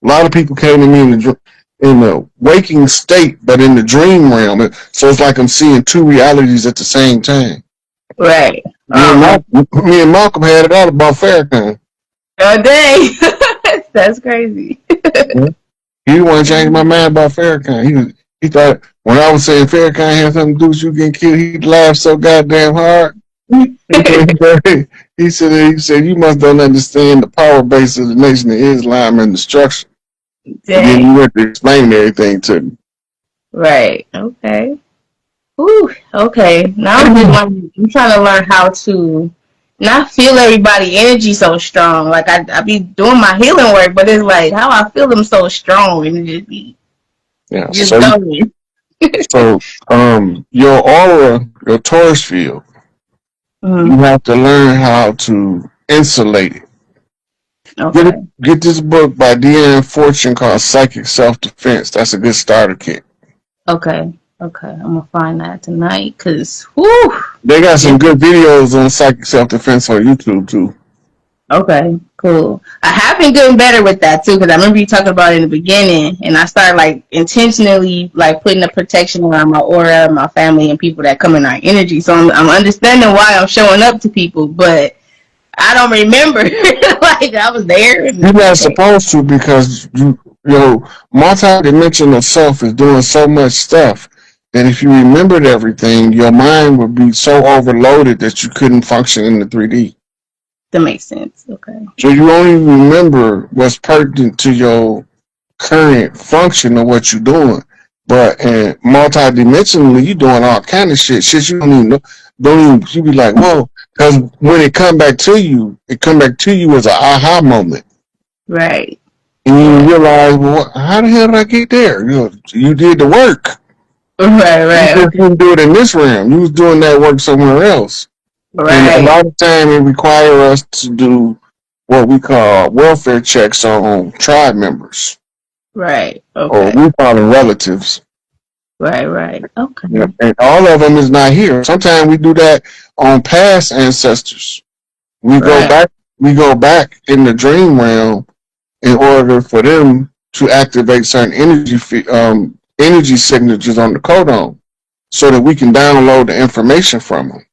A lot of people came to me in the waking state, but in the dream realm. So it's like I'm seeing two realities at the same time. Right. Me and Malcolm had it out about Farrakhan. Oh, dang. That's crazy. He didn't want to change my mind about Farrakhan. He thought when I was saying Farrakhan had something to do with you getting killed, he'd laugh so goddamn hard. He said, you must don't understand the power base of the Nation of Islam and the structure. And then he went to explain everything to me. Right. Okay. Ooh. Okay. Now I'm trying to learn how to not feel everybody energy so strong. Like I be doing my healing work, but it's like how I feel them so strong and just be going. So your aura, your Taurus field, you have to learn how to insulate it. Okay. Get this book by Deanna Fortune called Psychic Self-Defense. That's a good starter kit. Okay. I'm going to find that tonight because, they got some good videos on Psychic Self-Defense on YouTube, too. Okay, cool. I have been getting better with that, too, because I remember you talking about it in the beginning, and I started, like, intentionally, like, putting a protection around my aura, my family, and people that come in our energy. So I'm understanding why I'm showing up to people, but I don't remember. Like, I was there. You're not supposed to because, multi-dimensional self is doing so much stuff that if you remembered everything, your mind would be so overloaded that you couldn't function in the 3D. That makes sense. Okay. So you only remember what's pertinent to your current function of what you're doing. But multi-dimensionally, you're doing all kind of shit. Shit you don't even you be like, whoa. Because when it come back to you as an aha moment. Right. And you realize, well, how the hell did I get there? You did the work. Right. You didn't do it in this realm. You was doing that work somewhere else. Right. And a lot of time it requires us to do what we call welfare checks on tribe members. Right. Okay. Or we call them relatives. Right. Okay. Yeah, and all of them is not here. Sometimes we do that on past ancestors. We go back in the dream realm in order for them to activate certain energy signatures on the codon so that we can download the information from them.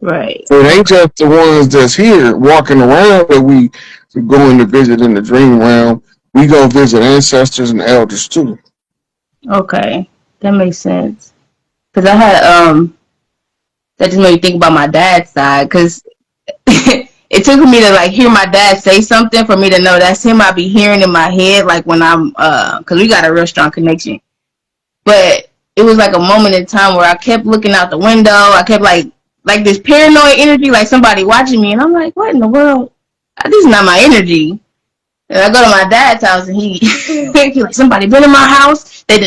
Right. So it ain't just the ones that's here walking around that we go in to visit in the dream realm. We go visit ancestors and elders too. Okay. That makes sense. Because I had, that just made me think about my dad's side. Because it took me to, like, hear my dad say something for me to know that's him I be hearing in my head, like, when I'm, because we got a real strong connection. But it was, like, a moment in time where I kept looking out the window. I kept, like this paranoid energy, like somebody watching me. And I'm like, what in the world? This is not my energy. And I go to my dad's house, and he like, somebody been in my house. They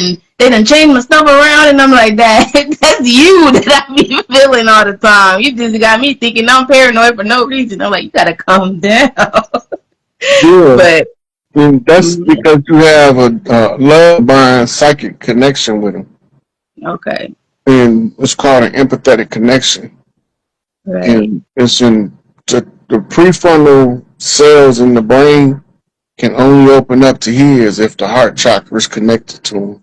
done changed my stuff around, and I'm like, Dad, that's you that I be feeling all the time. You just got me thinking I'm paranoid for no reason. I'm like, you gotta calm down. Yeah, but that's because you have a love bond psychic connection with him. Okay. And it's called an empathetic connection. Right. And it's in the prefrontal cells in the brain can only open up to his if the heart chakra is connected to him.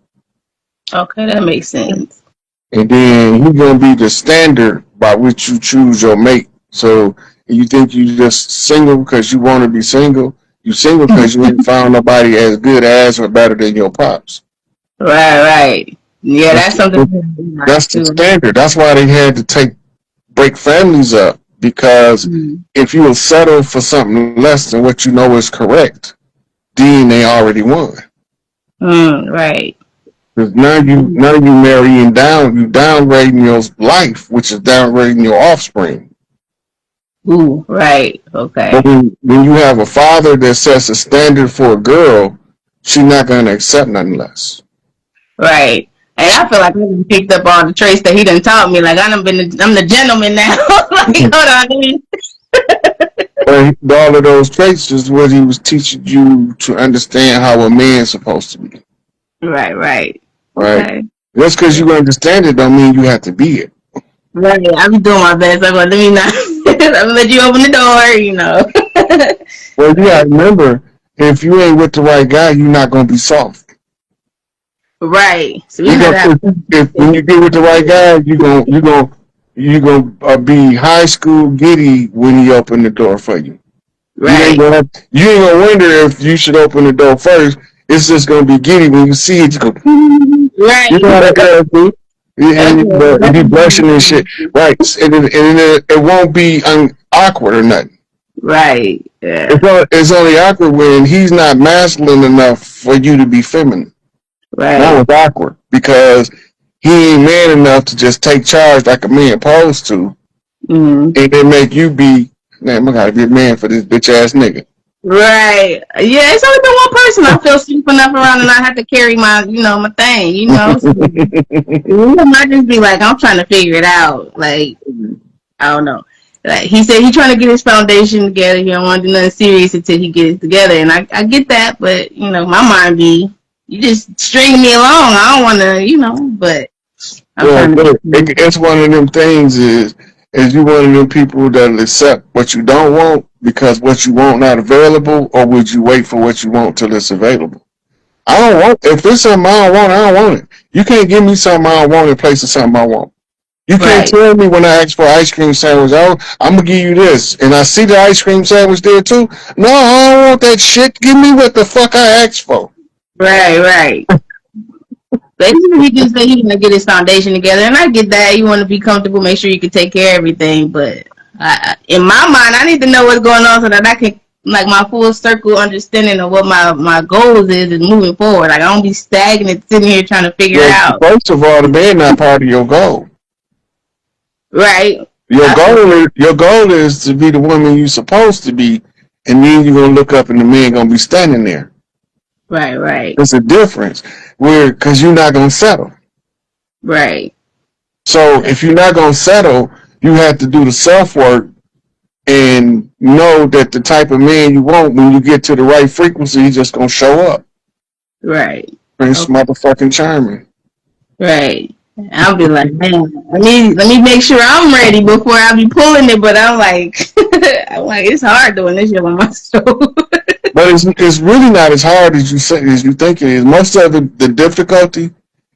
Okay, that makes sense. And then he's going to be the standard by which you choose your mate. So you think you just single because you want to be single. You single because you ain't found nobody as good as or better than your pops. Right. Yeah, that's something. That's the standard. That's why they had to break families up. Because if you will settle for something less than what you know is correct, then they already won. Right. Because now you marrying down, you downgrading your life, which is downgrading your offspring. Ooh, right. Okay. But when you have a father that sets a standard for a girl, she's not going to accept nothing less. Right. And I feel like I picked up all the traits that he done taught me. Like I'm the gentleman now. Like, hold on. All of those traits is what he was teaching you to understand how a man's supposed to be. Right. Okay. Just because you understand it don't mean you have to be it. Right. I'm doing my best. I'm going to let you open the door, Well, you got to remember, if you ain't with the right guy, you're not gonna be soft. Right. So if when you get with the right guy, you gonna be high school giddy when he open the door for you. Right. You ain't gonna wonder if you should open the door first. It's just gonna be giddy when you see it. You go, right. You know how that girl do. And you be blushing and shit, right? And it won't be awkward or nothing. Right. Yeah. It's only awkward when he's not masculine enough for you to be feminine. Right. That was awkward because he ain't man enough to just take charge like a man supposed to, and then make you be, man, I gotta be a man for this bitch ass nigga. Right. Yeah, it's only been one person I feel safe enough around, and I have to carry my, my thing, So, I might just be like, I'm trying to figure it out. Like, I don't know. Like he said, he's trying to get his foundation together. He don't want to do nothing serious until he gets it together, and I get that, but my mind be, you just string me along. I don't want to, but it's one of them things is you one of them people that'll accept what you don't want because what you want not available, or would you wait for what you want till it's available? I don't want, if it's something I don't want it. You can't give me something I don't want in place of something I want. You can't tell me when I ask for an ice cream sandwich, I'm going to give you this, and I see the ice cream sandwich there too. No, I don't want that shit. Give me what the fuck I asked for. Right. Basically, he just said he's going to get his foundation together, and I get that. You want to be comfortable, make sure you can take care of everything, but in my mind, I need to know what's going on so that I can, like, my full circle understanding of what my goals is and moving forward. Like, I don't be stagnant sitting here trying to figure it out. First of all, the man not part of your goal. Right. Your goal is to be the woman you're supposed to be, and then you're gonna look up and the man gonna be standing there. Right. There's a difference because you're not gonna settle. Right. So if you're not gonna settle, you have to do the self work and know that the type of man you want, when you get to the right frequency, he's just gonna show up. Right. Prince motherfucking Charming. Right. I'll be like, man, let me make sure I'm ready before I be pulling it. But I'm like, it's hard doing this shit on myself. But it's really not as hard as you think it is. Most of the difficulty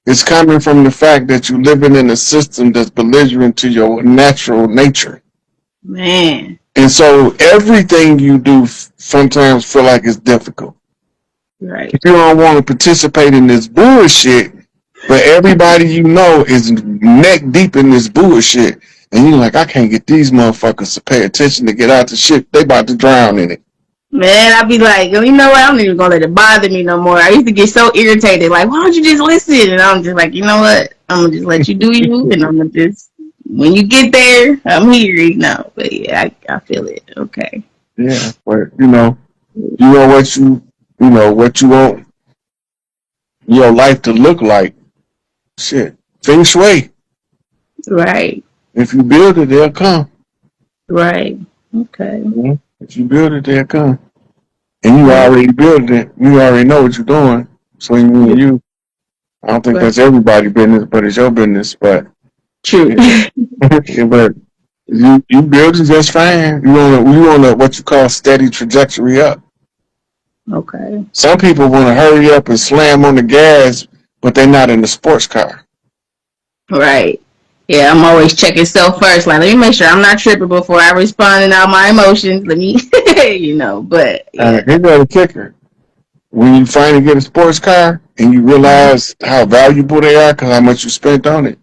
is coming from the fact that you're living in a system that's belligerent to your natural nature. Man. And so everything you do sometimes feel like it's difficult. Right. If you don't want to participate in this bullshit, but everybody you know is neck deep in this bullshit, and you're like, I can't get these motherfuckers to pay attention to get out the shit. They about to drown in it. Man, I'd be like, you know what? I'm not even gonna let it bother me no more. I used to get so irritated, like, why don't you just listen? And I'm just like, you know what? I'm gonna just let you do you, and I'm gonna just, when you get there, I'm here, But yeah, I feel it. Okay. Yeah, but you know what you want your life to look like. Shit, feng shui. Right. If you build it, they'll come. Right. Okay. Mm-hmm. If you build it, they'll come. And you already built it. You already know what you're doing. So you, I don't think that's everybody's business, but it's your business. But true. Yeah, but you build it just fine. You on a what you call steady trajectory up. Okay. Some people want to hurry up and slam on the gas, but they're not in the sports car. Right. Yeah, I'm always checking self first. Like, let me make sure I'm not tripping before I respond in all my emotions. Let me, but yeah. Here's the kicker. When you finally get a sports car and you realize how valuable they are because how much you spent on it,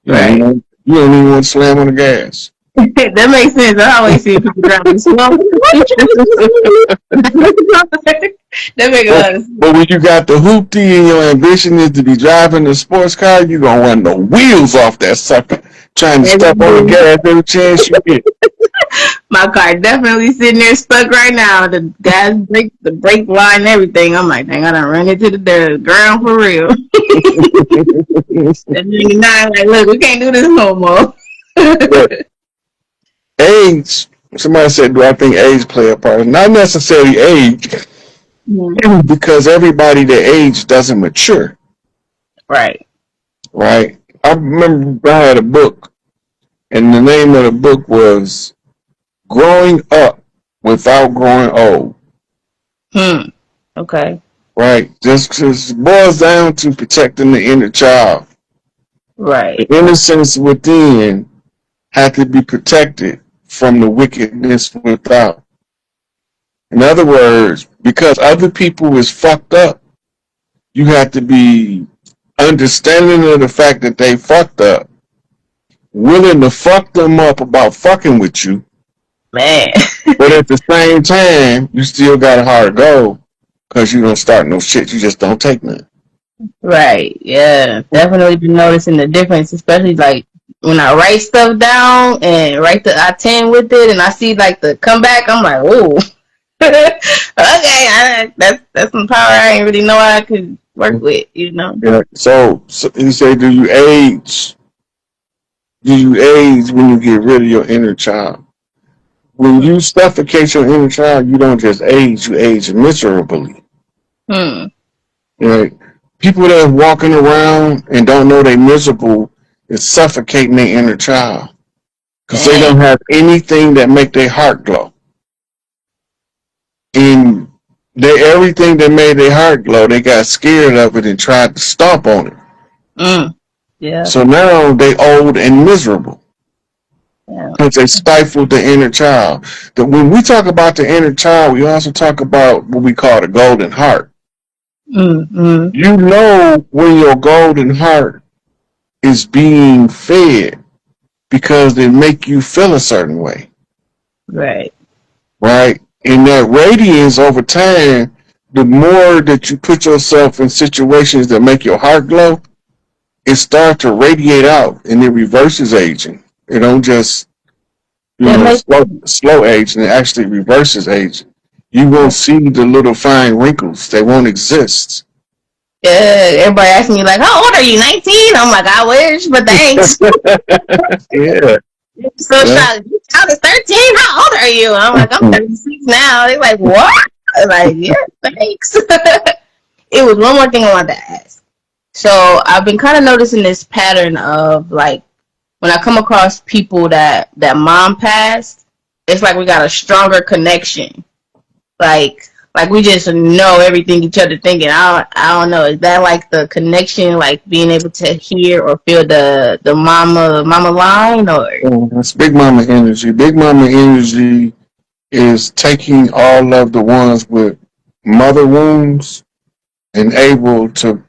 right? You don't even want to slam on the gas. That makes sense. I always see people driving slow. That makes a lot of sense. But when you got the hoopty and your ambition is to be driving a sports car, you gonna run the wheels off that sucker, trying to step on the gas every chance you get. My car definitely sitting there stuck right now. The gas brake, the brake line, and everything. I'm like, dang, I done run into the ground for real. That nigga nine, like, look, we can't do this no more. Age. Somebody said, do I think age play a part? Not necessarily age, because everybody that age doesn't mature. Right. Right. I remember I had a book, and the name of the book was Growing Up Without Growing Old. Okay. right? Just boils down to protecting the inner child. The Right. innocence within had to be protected from the wickedness without. In other words, because other people is fucked up, you have to be understanding of the fact that they fucked up, willing to fuck them up about fucking with you, Man. but at the same time, you still got a hard goal because you don't start no shit. You just don't take none. Right. Yeah. Definitely been noticing the difference, especially like when I write stuff down and write the I-10 with it, and I see like the comeback. I'm like, oh, okay, that's some power I didn't really know I could work with. You know. Yeah. So you say, do you age? Do you age when you get rid of your inner child? When you suffocate your inner child, you don't just age; you age miserably. Hmm. Right? People that are walking around and don't know they're miserable is suffocating their inner child because they don't Dang. have anything that make their heart glow. And everything that made their heart glow, they got scared of it and tried to stomp on it. Yeah. So now they old and miserable Yeah. because they stifled the inner child. That when we talk about the inner child, we also talk about what we call the golden heart. Mm. You know when your golden heart is being fed because they make you feel a certain way, Right. right? And that radiance over time, the more that you put yourself in situations that make your heart glow, it starts to radiate out and it reverses aging. It don't just, That makes slow aging, it actually reverses aging. You won't see the little fine wrinkles. They won't exist. Yeah, everybody asking me like, "How old are you? 19?" I'm like, "I wish, but thanks." Yeah. So Yeah. shocked. You child is 13. How old are you? I'm like, I'm 36 now. They're like, what? I'm like, yeah, thanks. It was one more thing I wanted to ask. So I've been kind of noticing this pattern of like when I come across people that mom passed, it's like we got a stronger connection. Like we just know everything each other thinking. I don't know. Is that like the connection, like being able to hear or feel the mama line or? That's Big Mama energy. Big Mama energy is taking all of the ones with mother wounds and able to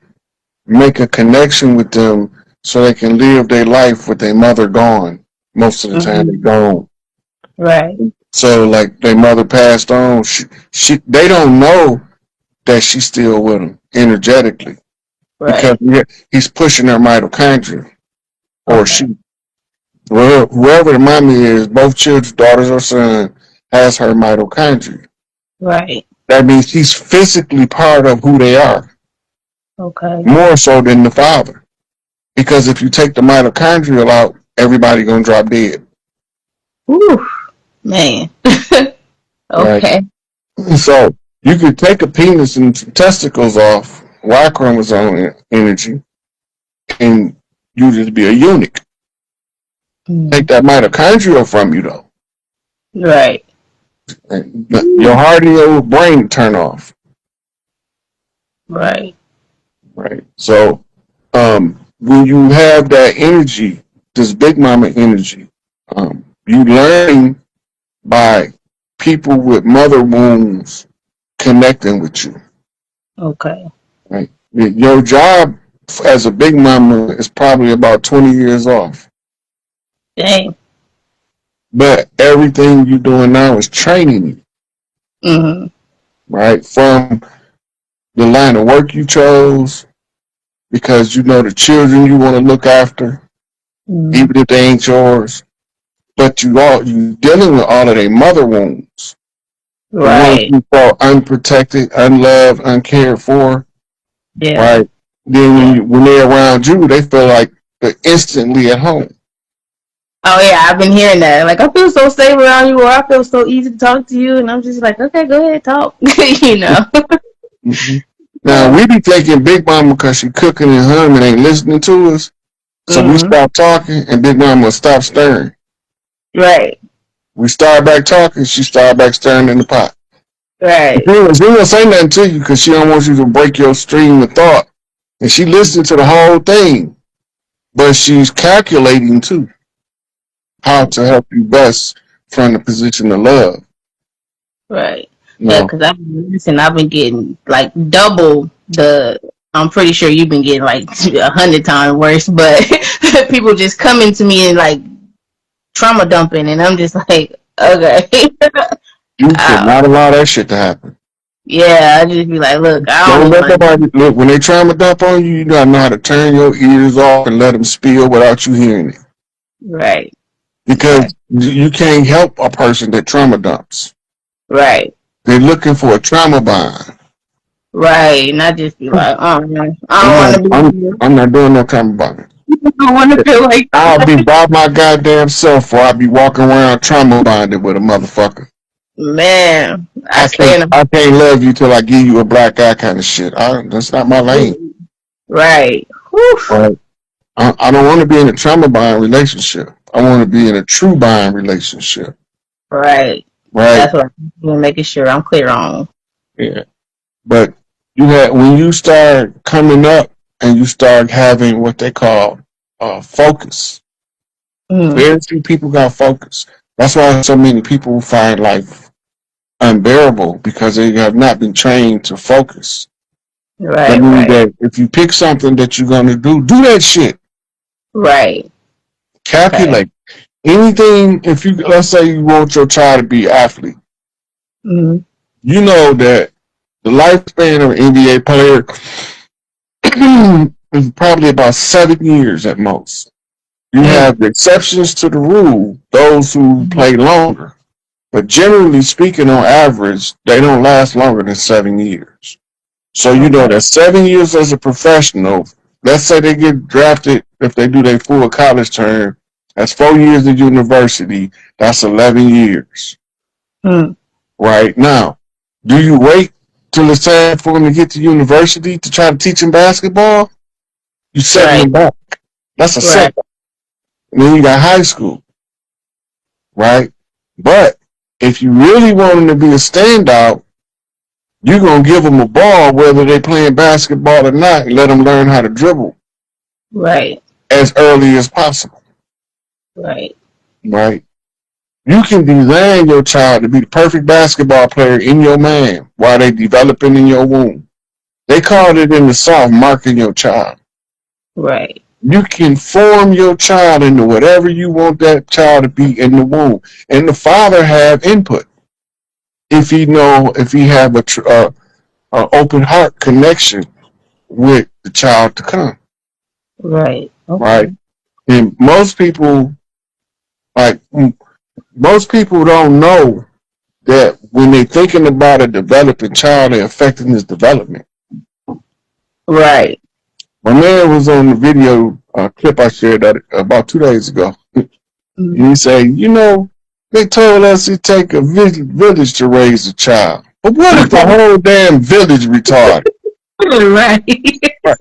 make a connection with them so they can live their life with their mother gone. Most of the time, they're gone. Right. So, like, their mother passed on. They don't know that she's still with them energetically because Right. he's pushing her mitochondria, or Okay. she, whoever the mommy is, both children, daughters or son, has her mitochondria. Right. That means he's physically part of who they are, Okay. more so than the father. Because if you take the mitochondrial out, everybody gonna drop dead. Ooh, man. Right. Okay. So you could take a penis and some testicles off, Y chromosome energy, and you just be a eunuch. Take that mitochondrial from you though. Right. And your heart and your brain turn off. Right. Right. So when you have that energy, this big mama energy, you learn by people with mother wounds connecting with you. Okay. Right. Your job as a big mama is probably about 20 years off. Dang. But everything you're doing now is training you. Mm-hmm. Right. From the line of work you chose, because you know the children you want to look after, even if they ain't yours. But you dealing with all of their mother wounds. Right. The ones you felt unprotected, unloved, uncared for. Yeah. Right. Then when they're around you, they feel like they're instantly at home. Oh yeah, I've been hearing that. Like I feel so safe around you, or I feel so easy to talk to you, and I'm just like, okay, go ahead, talk. You know. Mm-hmm. Now we be taking Big Mama because she cooking and humming, ain't listening to us. So we stop talking, and Big Mama stop stirring. Right. We start back talking, she start back stirring in the pot. Right. She won't say nothing to you because she don't want you to break your stream of thought. And she listened to the whole thing, but she's calculating too how to help you best from the position of love. Right. You Yeah, know, because I've been getting like double the. I'm pretty sure you've been getting like 100 times worse, but people just coming to me and like trauma dumping, and I'm just like, okay. you uh, cannot allow that shit to happen. yeah, I just be like, look, I don't Don't even let want. nobody look when they trauma dump on you. You gotta know how to turn your ears off and let them spill without you hearing it, Right. because Right. you can't help a person that trauma dumps. Right. They're looking for a trauma bond. Right. And I just be like, oh man, I I'm don't not. want to be I'm. here. I'm not doing no trauma bonding. I don't want to feel like I'll that. be by my goddamn self, or I'll be walking around trauma bonded with a motherfucker. Man, I I can't. stay in I can't love you till I give you a black eye kind of shit. That's not my lane. a right. Whew. Right. I don't want to be in a trauma bond relationship. I want to be in a true bond relationship. Right. Right. That's what I'm making sure I'm clear on. Yeah. But you had when you start coming up and you start having what they call focus. Mm. Very few people got focus. That's why so many people find life unbearable because they have not been trained to focus. That Right. means Right. that if you pick something that you're gonna do that shit. Right. Okay. Calculate anything. If you let's say you want your child to be an athlete, Mm. you know that the lifespan of an NBA player is probably about 7 years at most. You Mm. have the exceptions to the rule, those who play longer. But generally speaking, on average, they don't last longer than 7 years. So you know Okay. that 7 years as a professional, let's say they get drafted, if they do their full college term, that's 4 years of university, that's 11 years. Mm. Right now, do you wait till it's time for them to get to university to try to teach them basketball? You setting Right. them back. That's a Right. setback. And then you got high school, right? But if you really want them to be a standout, you're going to give them a ball whether they're playing basketball or not and let them learn how to dribble Right. as early as possible, Right. right? You can design your child to be the perfect basketball player in your mind while they developing in your womb. They called it in the South marking your child. Right. You can form your child into whatever you want that child to be in the womb, and the father have input if he have a open heart connection with the child to come, Right. right? Okay. And like most people don't know that when they're thinking about a developing child, they're affecting his development. Right. My man was on the video clip I shared that about 2 days ago. Mm. And he say, they told us it take a village to raise a child. But what if the whole damn village retarded? Right. Right.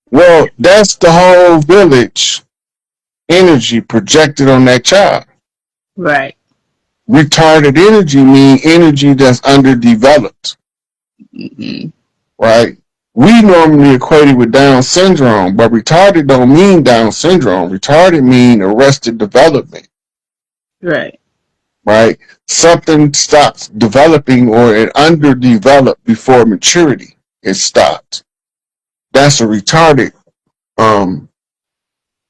Well, that's the whole village energy projected on that child. Right. Retarded energy mean energy that's underdeveloped, Mm-hmm. right? We normally equate it with Down syndrome, but retarded don't mean Down syndrome. Retarded mean arrested development, Right. right? Something stops developing or it underdeveloped before maturity. It stopped. That's a retarded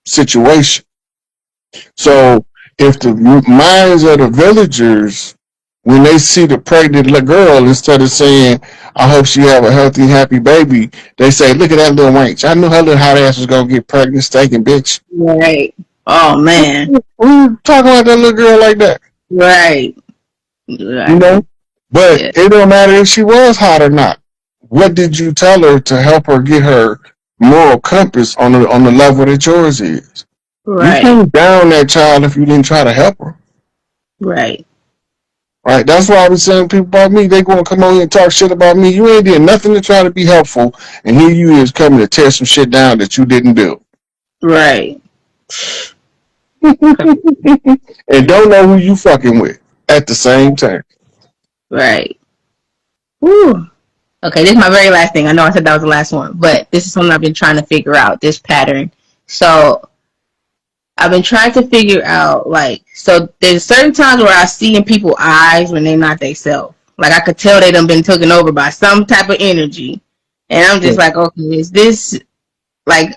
situation. So if the minds of the villagers, when they see the pregnant little girl, instead of saying, I hope she have a healthy, happy baby, they say, look at that little wench. I knew her little hot ass was going to get pregnant, stinking bitch. Right. Oh man. We talking about that little girl like that, Right. you Right. know? But Yeah. it don't matter if she was hot or not. What did you tell her to help her get her moral compass on the level that yours is? You Right. can't down that child if you didn't try to help her. Right. Right, that's why I was saying people about me, they gonna come on here and talk shit about me. You ain't did nothing to try to be helpful, and here you is coming to tear some shit down that you didn't do. Right. And don't know who you fucking with at the same time. Right. Ooh. Okay, this is my very last thing. I know I said that was the last one, but this is something I've been trying to figure out, this pattern. So I've been trying to figure out, like, so there's certain times where I see in people's eyes when they're not themselves. Like, I could tell they done been taken over by some type of energy. And I'm just like, okay, is this like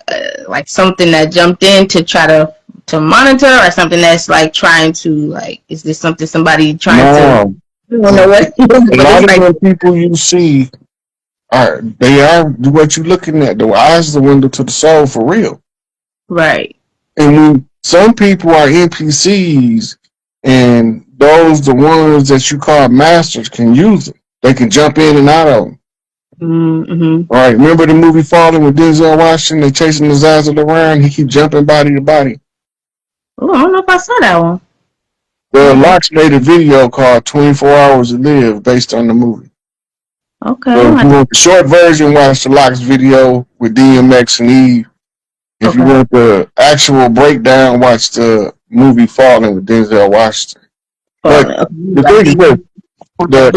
something that jumped in to try to monitor, or something that's like trying to, like, is this something somebody trying to, I don't know what. A lot of the people you see are what you're looking at. The eyes is the window to the soul for real. Right. And when some people are NPCs, and those the ones that you call masters can use it. They can jump in and out of them. Mm-hmm. All right, remember the movie Fallen with Denzel Washington? They chasing his ass around. He keep jumping body to body. Oh, I don't know if I saw that one. The Locks made a video called 24 Hours to Live based on the movie. Okay. So if you want the short version, watch the Locks video with DMX and Eve. If you want the actual breakdown, watch the movie Fallen with Denzel Washington. But the thing is this,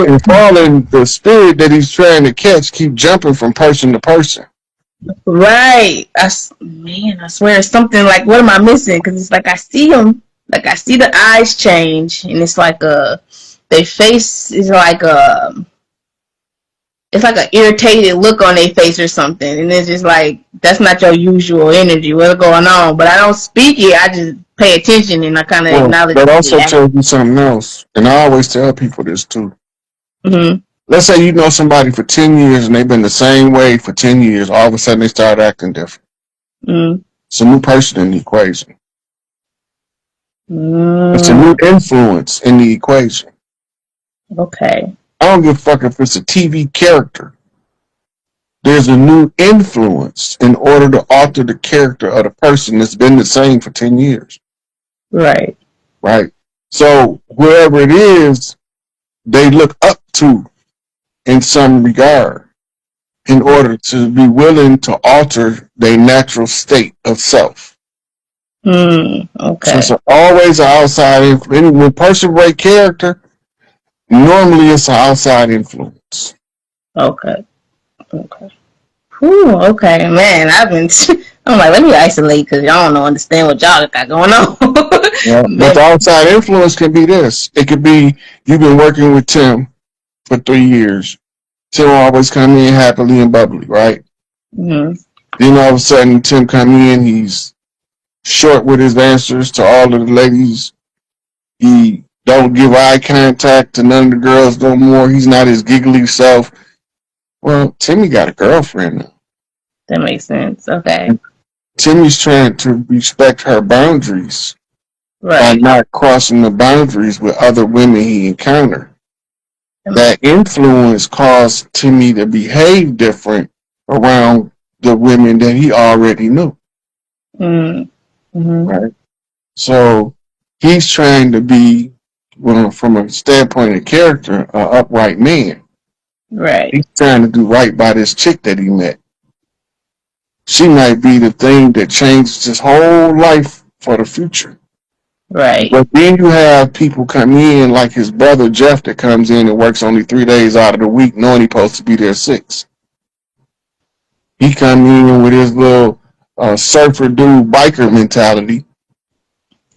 in Fallen, the spirit that he's trying to catch keep jumping from person to person. Right. I swear it's something like, what am I missing? Because it's like I see them, like I see the eyes change, and it's like their face is like it's like an irritated look on their face or something, and it's just like, that's not your usual energy. What's going on? But I don't speak it. I just pay attention, and I kind of acknowledge. That also tells you something else, and I always tell people this too. Mm-hmm. Let's say you know somebody for 10 years and they've been the same way for 10 years. All of a sudden they start acting different. Mm-hmm. It's a new person in the equation. Mm-hmm. It's a new influence in the equation. Okay. I don't give a fuck if it's a TV character. There's a new influence in order to alter the character of the person that's been the same for 10 years. Right. Right. So whoever it is, they look up to in some regard in order to be willing to alter their natural state of self. Okay. So it's always an outside influence. When a person break character, normally it's an outside influence. Okay. Whew, okay, man. I'm like, let me isolate, because y'all don't understand what y'all got going on. Yeah, but the outside influence can be this. It could be you've been working with Tim for 3 years. Tim always come in happily and bubbly, right? Mm-hmm. Then all of a sudden, Tim come in, he's short with his answers to all of the ladies. He don't give eye contact to none of the girls no more. He's not his giggly self. Well, Timmy got a girlfriend now. That makes sense. Okay. Timmy's trying to respect her boundaries by not crossing the boundaries with other women he encountered. That influence caused Timmy to behave different around the women that he already knew. Mm-hmm. Right? So he's trying to be, well, from a standpoint of character, an upright man. Right. He's trying to do right by this chick that he met. She might be the thing that changed his whole life for the future. Right. But then you have people come in like his brother Jeff that comes in and works only 3 days out of the week knowing he's supposed to be there 6. He come in with his little surfer dude biker mentality.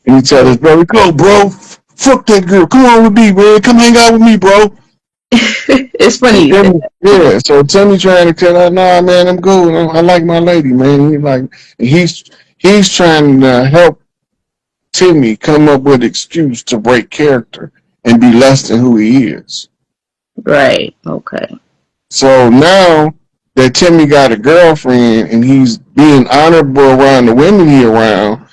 And he tell his brother, go bro, fuck that girl, come on with me, man, come hang out with me, bro. It's funny. Yeah, so Timmy trying to tell her, nah, man, I'm good. I like my lady, man. He's trying to help Timmy come up with an excuse to break character and be less than who he is. Right. Okay. So now that Timmy got a girlfriend and he's being honorable around the women he around,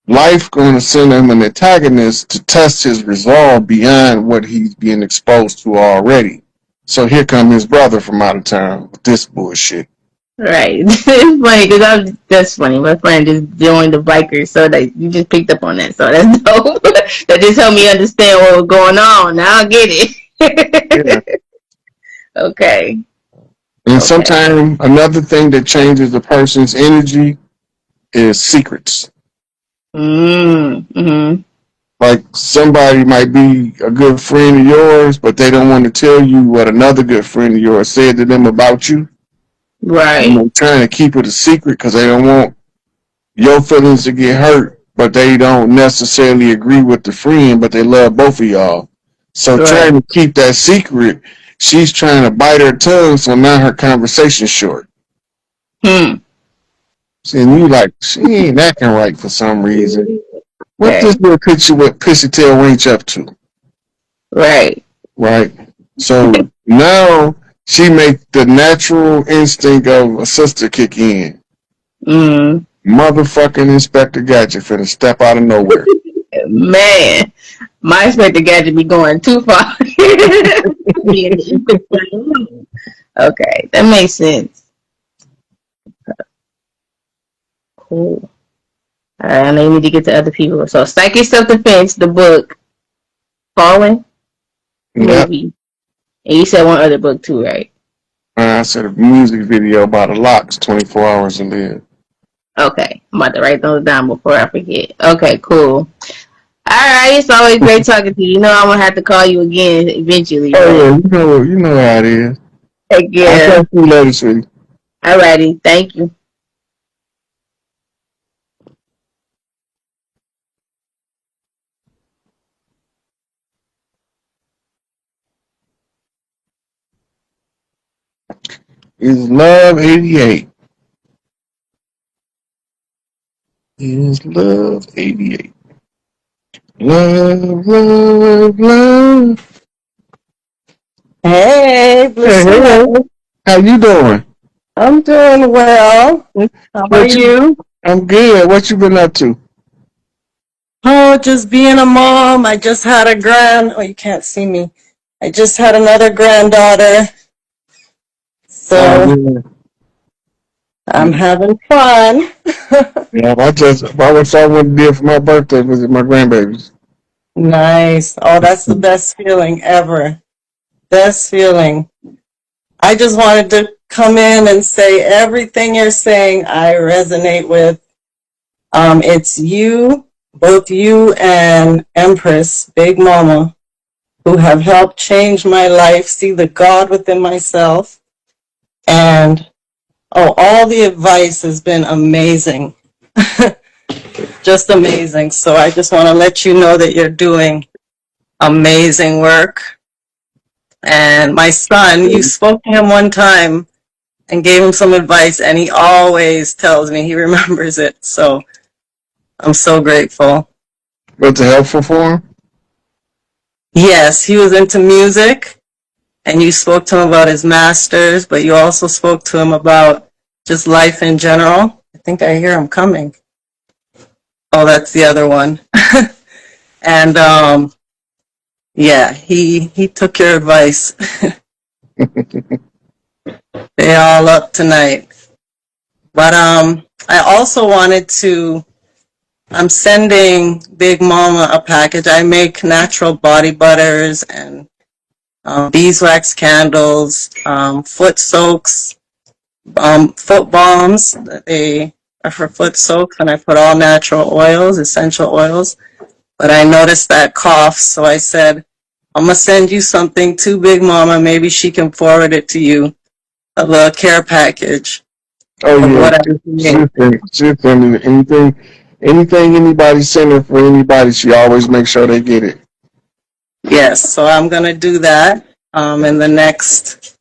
life going to send him an antagonist to test his resolve beyond what he's being exposed to already. So here come his brother from out of town with this bullshit. Right. It's funny because that's funny. My friend just joined the bikers, so that you just picked up on that. So that's dope. That just helped me understand what was going on. Now I get it. Yeah. Okay. And sometimes another thing that changes a person's energy is secrets. Mm-hmm. like somebody might be a good friend of yours, but they don't want to tell you what another good friend of yours said to them about you. Right. And they're trying to keep it a secret because they don't want your feelings to get hurt, but they don't necessarily agree with the friend, but they love both of y'all. So trying to keep that secret, she's trying to bite her tongue, so now her conversation's short. See, and you like, she ain't acting right for some reason. What this little picture with pissy tail wench up to? Right. Right. So now she make the natural instinct of a sister kick in. Motherfucking Inspector Gadget finna step out of nowhere. Man, my Inspector Gadget be going too far. Okay, that makes sense. Cool. Alright, I know you need to get to other people. So, Psychic Self-Defense, the book, Fallen, movie. And you said one other book too, right? I said a music video about the Locks, 24 Hours to Live. Okay, I'm about to write those down before I forget. Okay, cool. Alright, it's always great talking to you. You know I'm going to have to call you again eventually. Oh, yeah, you know how it is. Take care. I'll talk to you later, sweetie. Alrighty, thank you. Is Love 88. Is Love 88. Love, love, love. Hey, hey. How you doing? I'm doing well. How are you? I'm good. What you been up to? Oh, just being a mom. I just had oh, you can't see me. I just had another granddaughter. So I'm having fun. Yeah, I wish I would did for my birthday visit my grandbabies. Nice. Oh, that's the best feeling ever. Best feeling. I just wanted to come in and say everything you're saying I resonate with. It's you, both you and Empress, Big Mama, who have helped change my life, see the God within myself. And, all the advice has been amazing. Just amazing. So I just want to let you know that you're doing amazing work. And my son, you spoke to him one time and gave him some advice, and he always tells me he remembers it. So I'm so grateful. Was it helpful for him? Yes, he was into music, and you spoke to him about his master's, but you also spoke to him about just life in general. I think I hear him coming. Oh, that's the other one. And yeah, he took your advice. They all up tonight. But I also wanted to, I'm sending Big Mama a package. I make natural body butters and beeswax candles, foot soaks, foot balms. They are for foot soaks, and I put all natural oils, essential oils. But I noticed that cough, so I said, I'm going to send you something to Big Mama. Maybe she can forward it to you, a little care package. Oh, yeah. She'll send anything anybody send her for anybody, she always makes sure they get it. Yes, so I'm going to do that in the next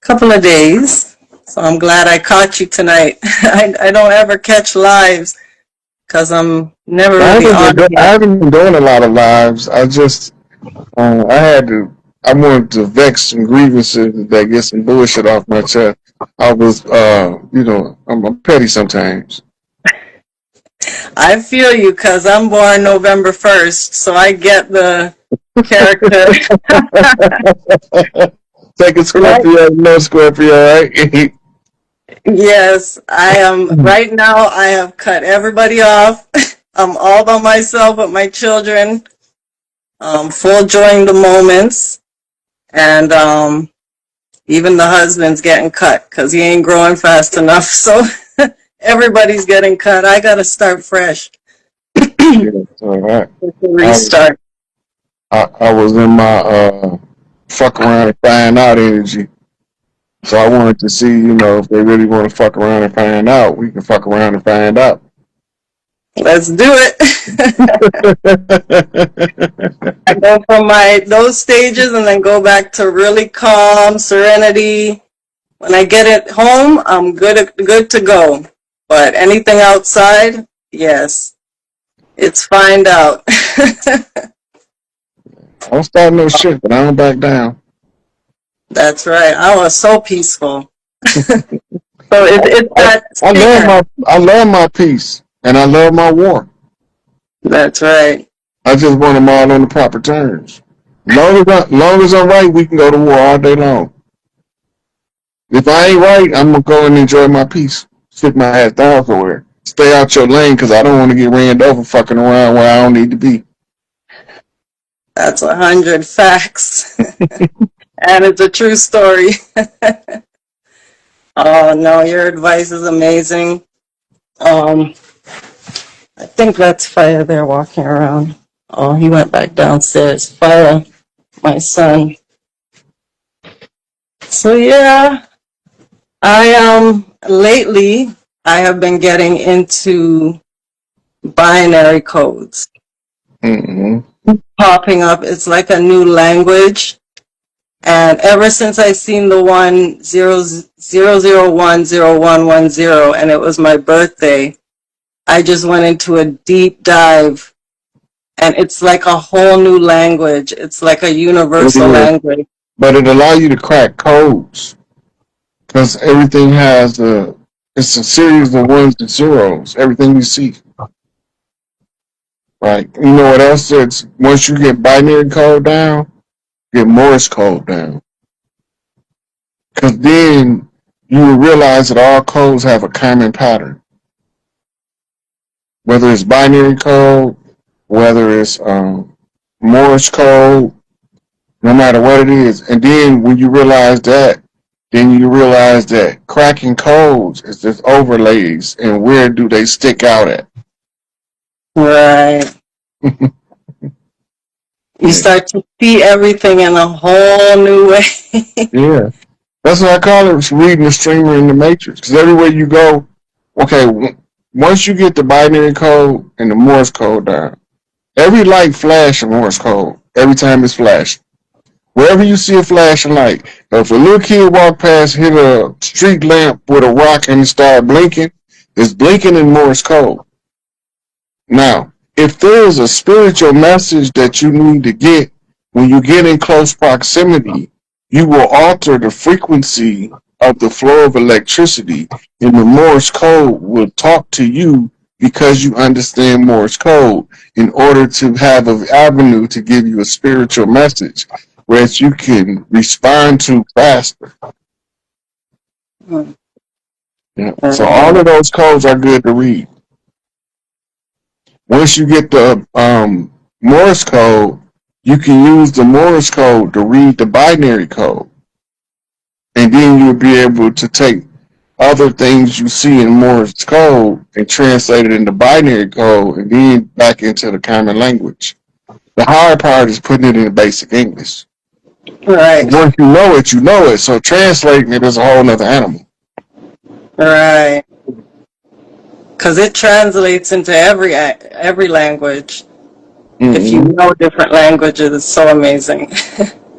couple of days. So I'm glad I caught you tonight. I don't ever catch lives because I'm never really on. I haven't been doing a lot of lives. I just, I wanted to vex some grievances that get some bullshit off my chest. I was, I'm petty sometimes. I feel you because I'm born November 1st, so I get the character. Take a Scorpio, no Scorpio, right? Yes, I am. Right now, I have cut everybody off. I'm all by myself with my children, full enjoying the moments. And even the husband's getting cut because he ain't growing fast enough. So everybody's getting cut. I got to start fresh. So I, Restart. I was in my fuck around and find out energy. So I wanted to see, if they really want to fuck around and find out, we can fuck around and find out. Let's do it. I go from those stages and then go back to really calm, serenity. When I get it home, I'm good to go. But anything outside, yes, it's find out. I don't start no shit, but I don't back down. That's right. I was so peaceful. So it's that. I love my peace, and I love my war. That's right. I just want them all on the proper terms. Long as I'm right, we can go to war all day long. If I ain't right, I'm gonna go and enjoy my peace. Sit my ass down somewhere. Stay out your lane, because I don't want to get ran over fucking around where I don't need to be. That's 100 facts. And it's a true story. Oh no, your advice is amazing. I think that's Fire there walking around. Oh, he went back downstairs. Fire, my son. So yeah, lately I have been getting into binary codes. Popping up. It's like a new language. And ever since I seen the 10010110, and it was my birthday, I just went into a deep dive, and it's like a whole new language. It's like a universal language. But it allows you to crack codes, because everything has it's a series of ones and zeros. Everything you see. Right. You know what else? It's once you get binary code down, get Morse code down. Because then you will realize that all codes have a common pattern. Whether it's binary code, whether it's Morse code, no matter what it is. And then when you realize that, then you realize that cracking codes is just overlays, and where do they stick out at? Right. You start to see everything in a whole new way. Yeah. That's what I call it, reading the streamer in the matrix. Because everywhere you go, okay, once you get the binary code and the Morse code down, every light flash in Morse code, every time it's flashing. Wherever you see a flashing light, if a little kid walk past, hit a street lamp with a rock and start blinking, it's blinking in Morse code. Now, if there is a spiritual message that you need to get when you get in close proximity, you will alter the frequency of the flow of electricity, and the Morse code will talk to you because you understand Morse code in order to have an avenue to give you a spiritual message, whereas you can respond to faster. Yeah. So all of those codes are good to read. Once you get the Morse code, you can use the Morse code to read the binary code. And then you'll be able to take other things you see in Morse code and translate it into binary code and then back into the common language. The hard part is putting it in basic English. Right. Once you know it, you know it. So translating it is a whole other animal. Right. Because it translates into every language. Mm-hmm. If you know different languages, it's so amazing.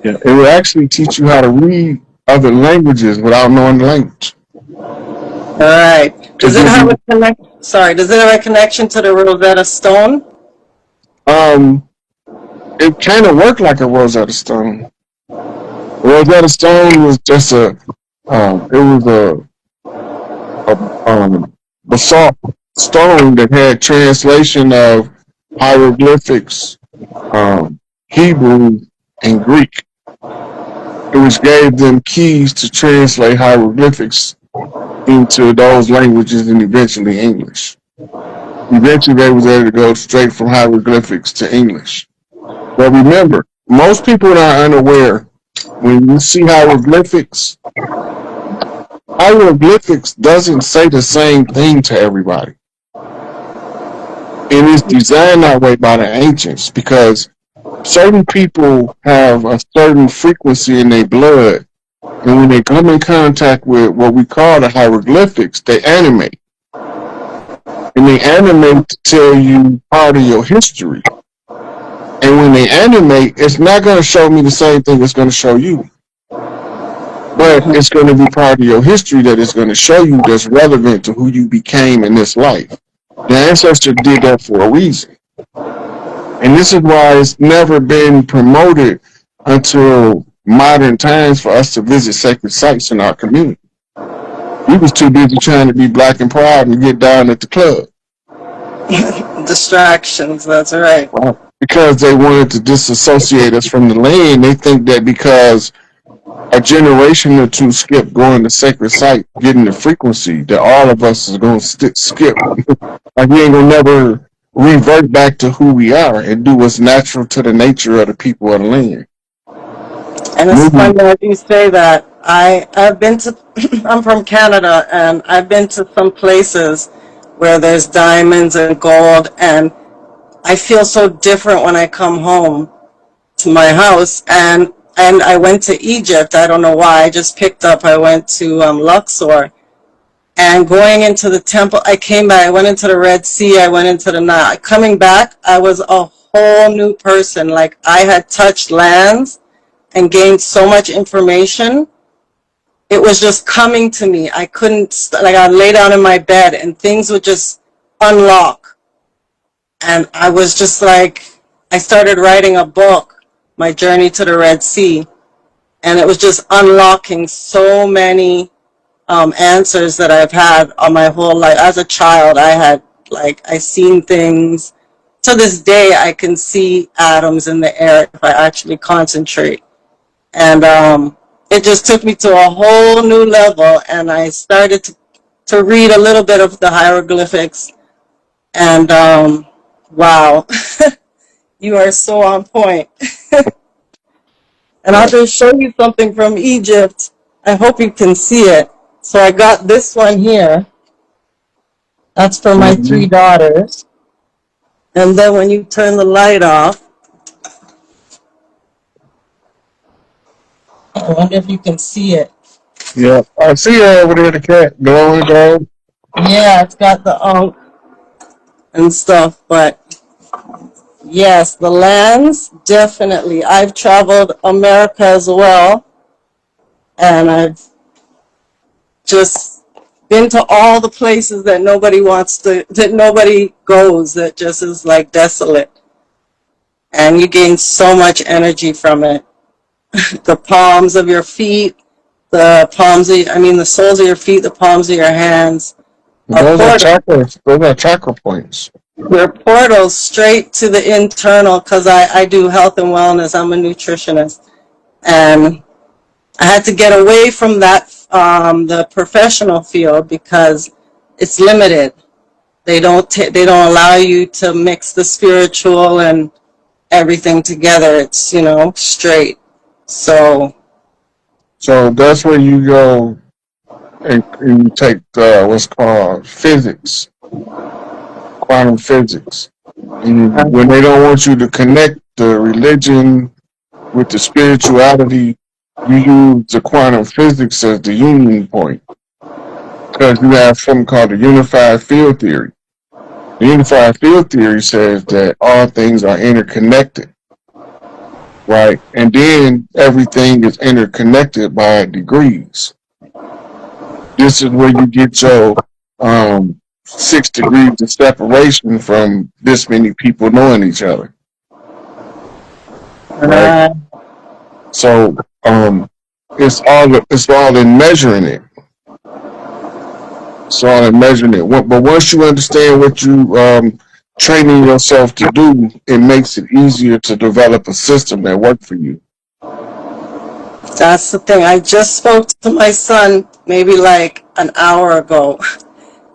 Yeah. It will actually teach you how to read other languages without knowing the language. Right. Does it have a connection to the Rosetta Stone? It kind of worked like a Rosetta Stone. Rosetta Stone was just basalt stone that had translation of hieroglyphics, Hebrew, and Greek, which gave them keys to translate hieroglyphics into those languages and eventually English. Eventually they was able to go straight from hieroglyphics to English. But remember, most people are unaware, when you see hieroglyphics doesn't say the same thing to everybody. And it's designed that way by the ancients because certain people have a certain frequency in their blood. And when they come in contact with what we call the hieroglyphics, they animate. And they animate to tell you part of your history. And when they animate, it's not going to show me the same thing it's going to show you. But it's going to be part of your history that it's going to show you that's relevant to who you became in this life. The ancestor did that for a reason. And this is why it's never been promoted until modern times for us to visit sacred sites in our community. We was too busy trying to be black and proud and get down at the club. Distractions, that's right. Because they wanted to disassociate us from the land. They think that because a generation or two skip going to sacred site, getting the frequency, that all of us is going to skip. Like we ain't going to never revert back to who we are and do what's natural to the nature of the people of the land. And it's funny that you say that. I've been to, I'm from Canada, and I've been to some places where there's diamonds and gold, and I feel so different when I come home to my house. And I went to Egypt. I don't know why. I just picked up. I went to Luxor. And going into the temple, I came back. I went into the Red Sea. I went into the Nile. Coming back, I was a whole new person. Like I had touched lands and gained so much information. It was just coming to me. I couldn't, like I'd lay down in my bed and things would just unlock. And I was just like, I started writing a book, My Journey to the Red Sea. And it was just unlocking so many answers that I've had on my whole life. As a child, I seen things. To this day, I can see atoms in the air if I actually concentrate. And it just took me to a whole new level, and I started to read a little bit of the hieroglyphics. And wow, you are so on point. And I'll just show you something from Egypt. I hope you can see it. So I got this one here. That's for my 3 daughters. And then when you turn the light off, I wonder if you can see it. Yeah, I see her over there, the cat, glowing gold. Yeah, it's got the unk and stuff, but yes, the lands, definitely. I've traveled America as well, and I've just been to all the places that nobody wants to, that nobody goes, that just is like desolate. And you gain so much energy from it. The palms of your feet, the soles of your feet, the palms of your hands. Those are chakra points. They're portals straight to the internal, because I do health and wellness. I'm a nutritionist. And I had to get away from that, the professional field, because it's limited. They don't allow you to mix the spiritual and everything together. It's, straight. So that's where you go and you take what's called physics, quantum physics. And when they don't want you to connect the religion with the spirituality, you use the quantum physics as the union point. Because you have something called the unified field theory. The unified field theory says that all things are interconnected. Right, and then everything is interconnected by degrees. This is where you get your 6 degrees of separation from this many people knowing each other. Right? So it's all in measuring it. It's all in measuring it. But once you understand what you training yourself to do, it makes it easier to develop a system that works for you. That's the thing. I just spoke to my son maybe like an hour ago,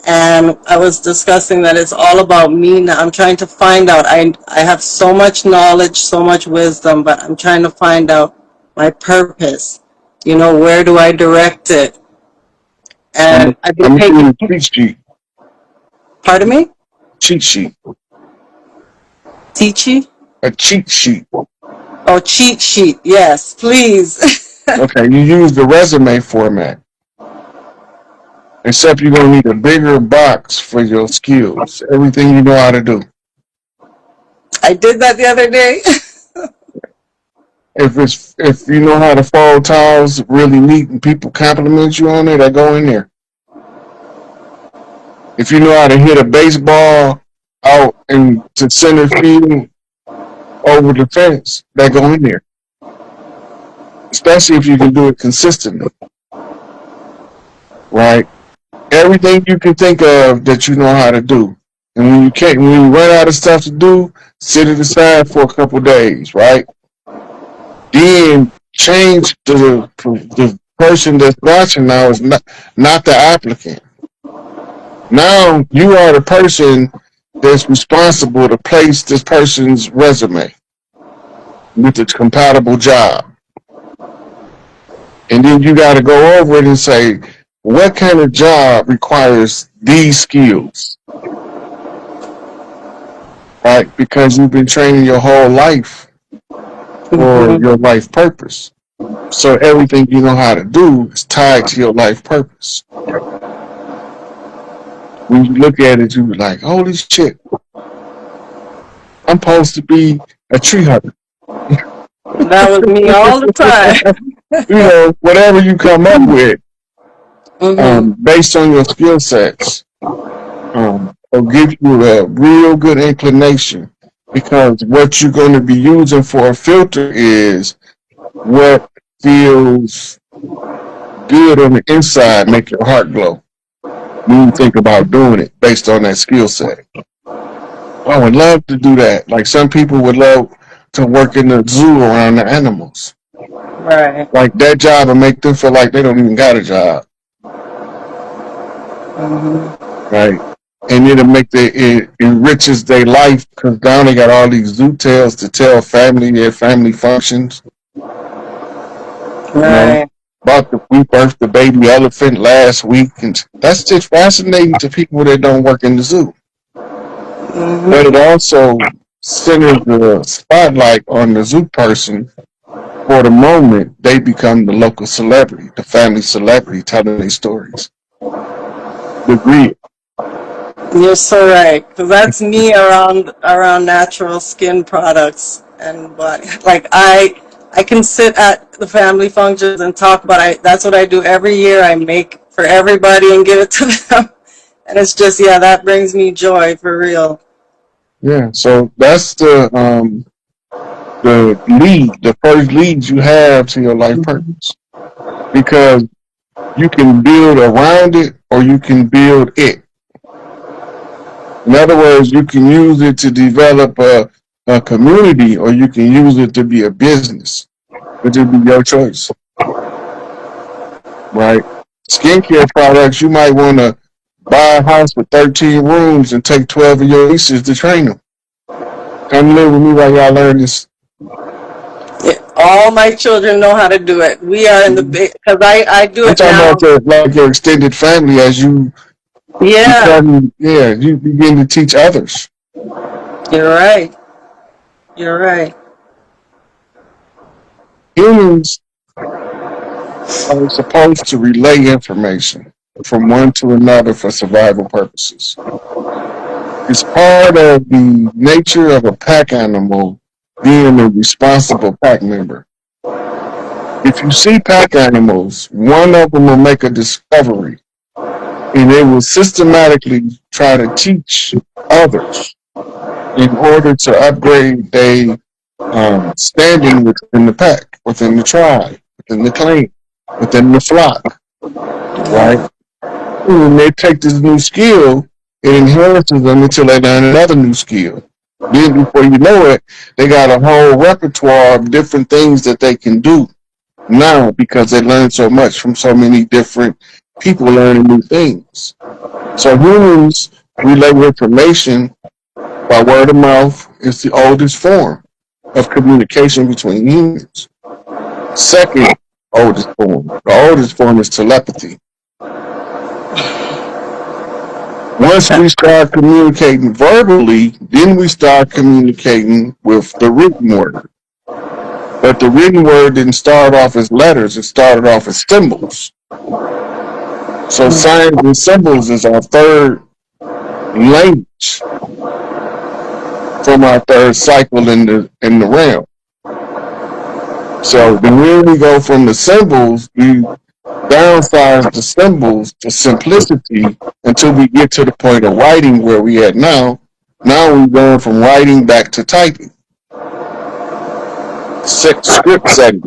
and I was discussing that it's all about me now. I'm trying to find out. I have so much knowledge, so much wisdom, but I'm trying to find out my purpose. Where do I direct it? And I've been taking... cheat sheet. Pardon me? Cheat sheet. Teachy? A cheat sheet. Oh, cheat sheet. Yes, please. Okay, you use the resume format. Except you're gonna need a bigger box for your skills. Everything you know how to do. I did that the other day. If you know how to fold towels really neat and people compliment you on it, I go in there. If you know how to hit a baseball out into center field over the fence, that go in there. Especially if you can do it consistently. Right? Everything you can think of that you know how to do. And when you run out of stuff to do, sit it aside for a couple days, right? Then change the person that's watching now is not the applicant. Now you are the person that's responsible to place this person's resume with its compatible job. And then you got to go over it and say, what kind of job requires these skills? Right? Because you've been training your whole life for your life purpose. So everything you know how to do is tied to your life purpose. When you look at it, you're like, holy shit, I'm supposed to be a tree hugger. That was me all the time. You know, whatever you come up with, based on your skill sets, will give you a real good inclination, because what you're going to be using for a filter is what feels good on the inside, make your heart glow when you think about doing it based on that skill set. I would love to do that. Like some people would love to work in the zoo around the animals. Right. Like that job will make them feel like they don't even got a job. Right. And it enriches their life, because now they got all these zoo tales to tell their family functions. Right. We birthed the baby elephant last week, and that's just fascinating to people that don't work in the zoo. But it also centers the spotlight on the zoo person. For the moment, they become the local celebrity, the family celebrity, telling their stories. The grid. You're so right, because that's me around natural skin products and body. Like I can sit at the family functions and talk about. That's what I do every year. I make for everybody and give it to them, and it's just that brings me joy for real. Yeah, so that's the first lead you have to your life purpose, because you can build around it or you can build it. In other words, you can use it to develop a community, or you can use it to be a business, which would be your choice. Right? Skincare products, you might want to buy a house with 13 rooms and take 12 of your nieces to train them. Come live with me while y'all learn this. All my children know how to do it. We are in the big, because I do it now. I'm talking about your extended family as you you begin to teach others. You're right. You're right. Humans are supposed to relay information from one to another for survival purposes. It's part of the nature of a pack animal being a responsible pack member. If you see pack animals, one of them will make a discovery, and they will systematically try to teach others in order to upgrade their standing within the pack, within the tribe, within the clan, within the flock. Right? And they take this new skill, it inherits them until they learn another new skill. Then before you know it, they got a whole repertoire of different things that they can do now, because they learn so much from so many different people learning new things. So humans relay information by word of mouth. Is the oldest form of communication between humans. Second oldest form. The oldest form is telepathy. Once we start communicating verbally, then we start communicating with the written word. But the written word didn't start off as letters, it started off as symbols. So signs and symbols is our third language from our third cycle in the realm. So then when we go from the symbols, we downsize the symbols to simplicity until we get to the point of writing where we at now. Now we're going from writing back to typing. Script setting.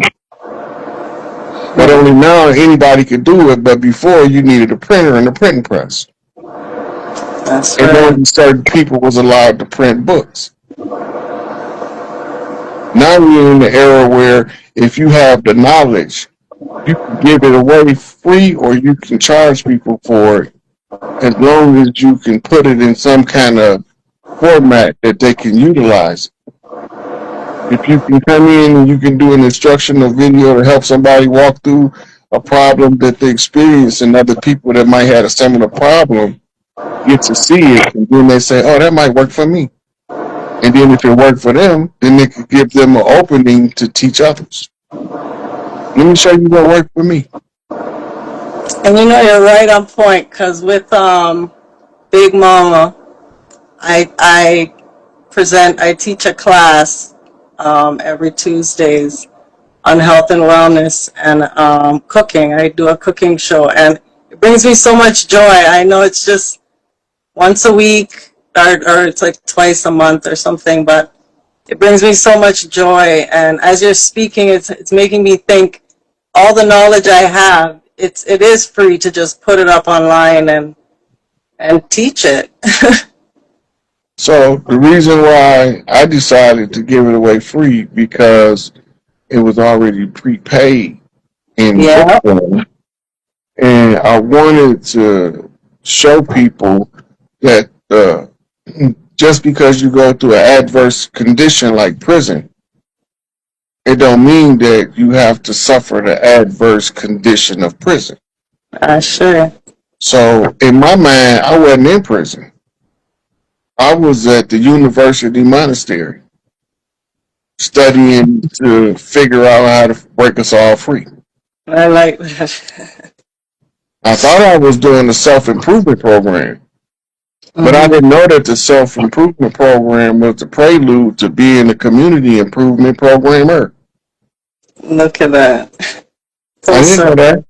But only now anybody could do it, but before you needed a printer and a printing press. That's And right. only certain people was allowed to print books. Now we're in the era where if you have the knowledge, you can give it away free or you can charge people for it as long as you can put it in some kind of format that they can utilize. If you can come in and you can do an instructional video to help somebody walk through a problem that they experience and other people that might have a similar problem get to see it and then they say, oh, that might work for me. And then if it worked for them, then they could give them an opening to teach others. Let me show you what worked for me. And you know, you're right on point, because with Big Mama, I teach a class every Tuesdays on health and wellness and cooking. I do a cooking show, and it brings me so much joy. I know it's just once a week or it's like twice a month or something, but it brings me so much joy. And as you're speaking, it's making me think all the knowledge I have, it is free to just put it up online and teach it. So the reason why I decided to give it away free because it was already prepaid in book form, and I wanted to show people that just because you go through an adverse condition like prison, it don't mean that you have to suffer the adverse condition of prison. Sure. So in my mind, I wasn't in prison. I was at the university monastery studying to figure out how to break us all free. I like that. I thought I was doing a self-improvement program, but I didn't know that the self-improvement program was the prelude to being a community improvement programmer. Look at that. I didn't know that.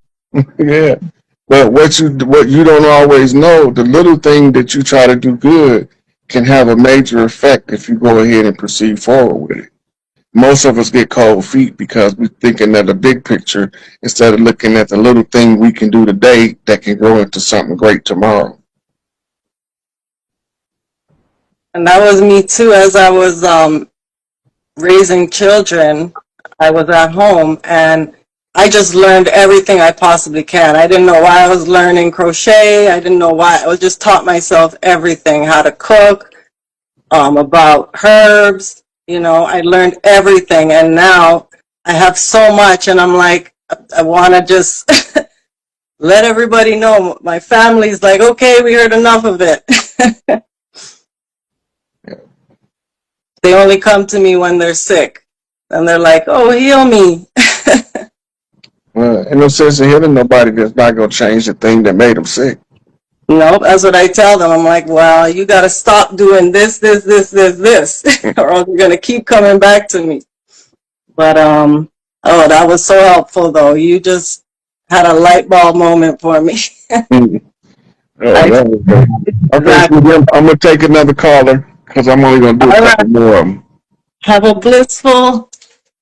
Yeah. But what you don't always know, the little thing that you try to do good can have a major effect if you go ahead and proceed forward with it. Most of us get cold feet because we're thinking of the big picture instead of looking at the little thing we can do today that can grow into something great tomorrow. And that was me too. As I was raising children, I was at home and I just learned everything I possibly can. I didn't know why I was learning crochet. I didn't know why. I was just taught myself everything, how to cook, about herbs. You know, I learned everything. And now I have so much and I'm like, I want to just let everybody know. My family's like, okay, we heard enough of it. They only come to me when they're sick. And they're like, oh, heal me. Well, in no sense of healing nobody that's not going to change the thing that made them sick. Nope, that's what I tell them. I'm like, well, you got to stop doing this, or else you're going to keep coming back to me. But, oh, that was so helpful, though. You just had a light bulb moment for me. Okay, I'm going to take another caller because I'm only going to do a couple more of them. Have a blissful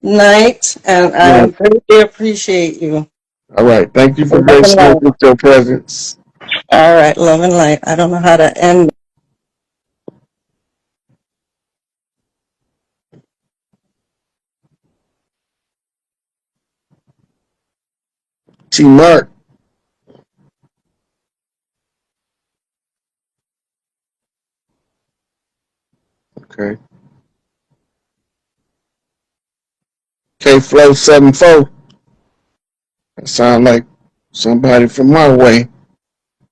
night, and I greatly appreciate you. All right. Thank you for gracing with your presence. All right. Love and light. I don't know how to end. T. Mark. Okay. K-Flow 74. That sound like somebody from my way.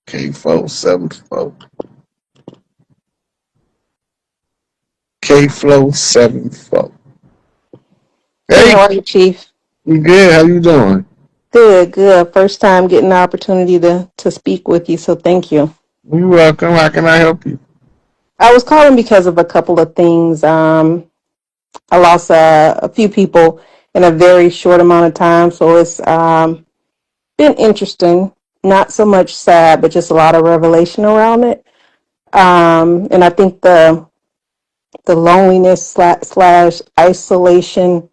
K-Flow 74. K Flow 74. Hey, Hey, how are you, Chief? you good? How you doing? Good, good. First time getting the opportunity to speak with you, so thank you. You welcome. How can I help you? I was calling because of a couple of things. I lost a few people in a very short amount of time, so it's been interesting. Not so much sad, but just a lot of revelation around it. And I think the loneliness slash isolation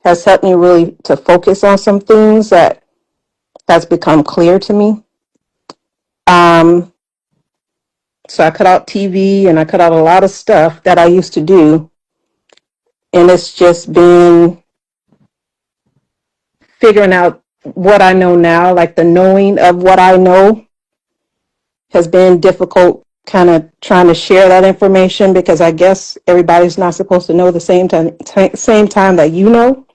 has helped me really to focus on some things that has become clear to me. Um, So I cut out TV and I cut out a lot of stuff that I used to do. And it's just been figuring out what I know now, like the knowing of what I know has been difficult, kind of trying to share that information because I guess everybody's not supposed to know the same time that you know.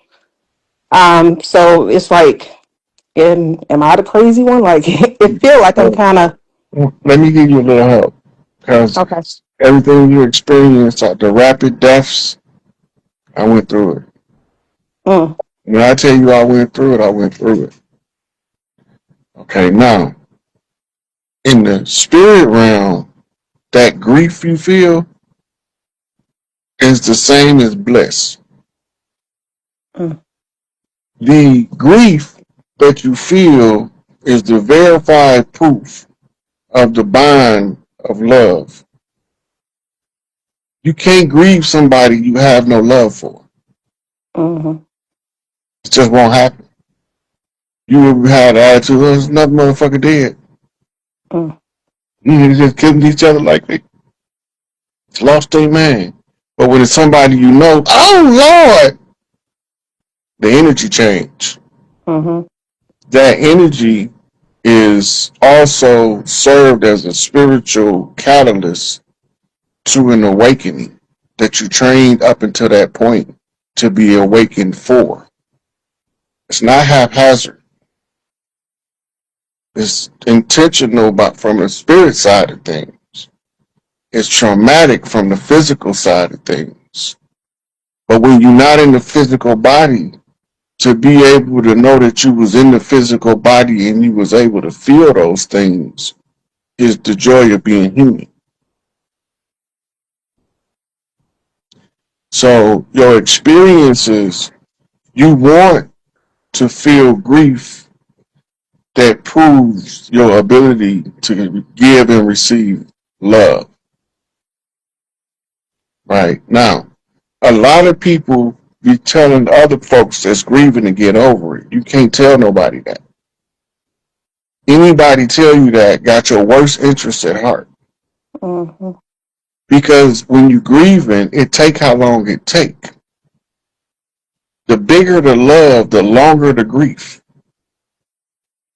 So it's like, am I the crazy one? Like it feel like I'm kind of Let me give you a little help. Because okay. everything you experienced, the rapid deaths, I went through it. Mm, When I tell you I went through it, I went through it. Okay, now, in the spirit realm, that grief you feel is the same as bliss. mm, The grief that you feel is the verified proof of the bond of love. You can't grieve somebody you have no love for. mm-hmm, It just won't happen. You will have the attitude, oh, there's another motherfucker dead. mm, You just killing each other like they lost their man. But when it's somebody you know, oh Lord, the energy change. mm-hmm, That energy is also served as a spiritual catalyst to an awakening that you trained up until that point to be awakened for. It's not haphazard. It's intentional, but from the spirit side of things. It's traumatic from the physical side of things. But when you're not in the physical body, to be able to know that you was in the physical body and you was able to feel those things is the joy of being human. So your experiences, you want to feel grief that proves your ability to give and receive love. Right now, a lot of people be telling other folks that's grieving to get over it. You can't tell nobody that. Anybody tell you that got your worst interests at heart. mm-hmm, Because when you grieving, it take how long it take. The bigger the love, the longer the grief,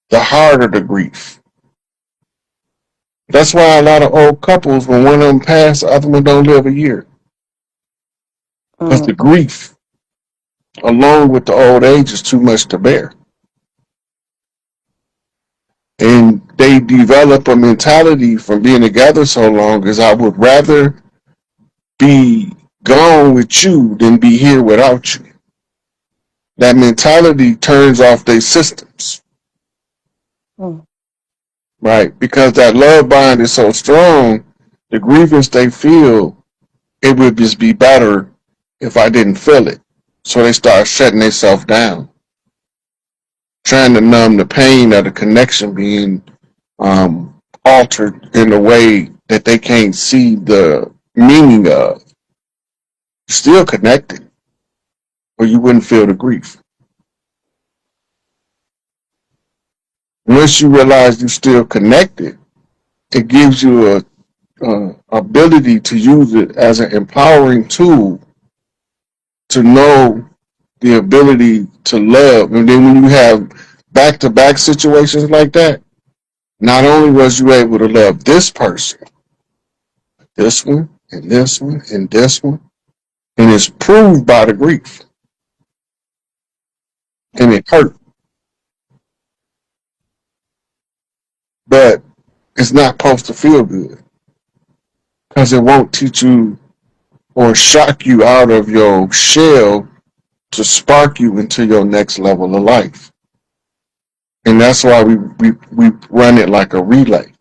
the harder the grief. That's why a lot of old couples, when one of them pass, the other one don't live a year. Because the mm-hmm. grief, along with the old age, is too much to bear. And they develop a mentality from being together so long as I would rather be gone with you than be here without you. That mentality turns off their systems, Mm. right? Because that love bond is so strong, the grievance they feel, it would just be better if I didn't feel it. So they start shutting themselves down, trying to numb the pain of the connection being altered in a way that they can't see the meaning of. Still connected, or you wouldn't feel the grief. Once you realize you're still connected, it gives you a ability to use it as an empowering tool to know the ability to love. And then when you have back-to-back situations like that, not only was you able to love this person, this one, and this one, and this one, and it's proved by the grief, and it hurt, but it's not supposed to feel good because it won't teach you or shock you out of your shell to spark you into your next level of life. And that's why we run it like a relay.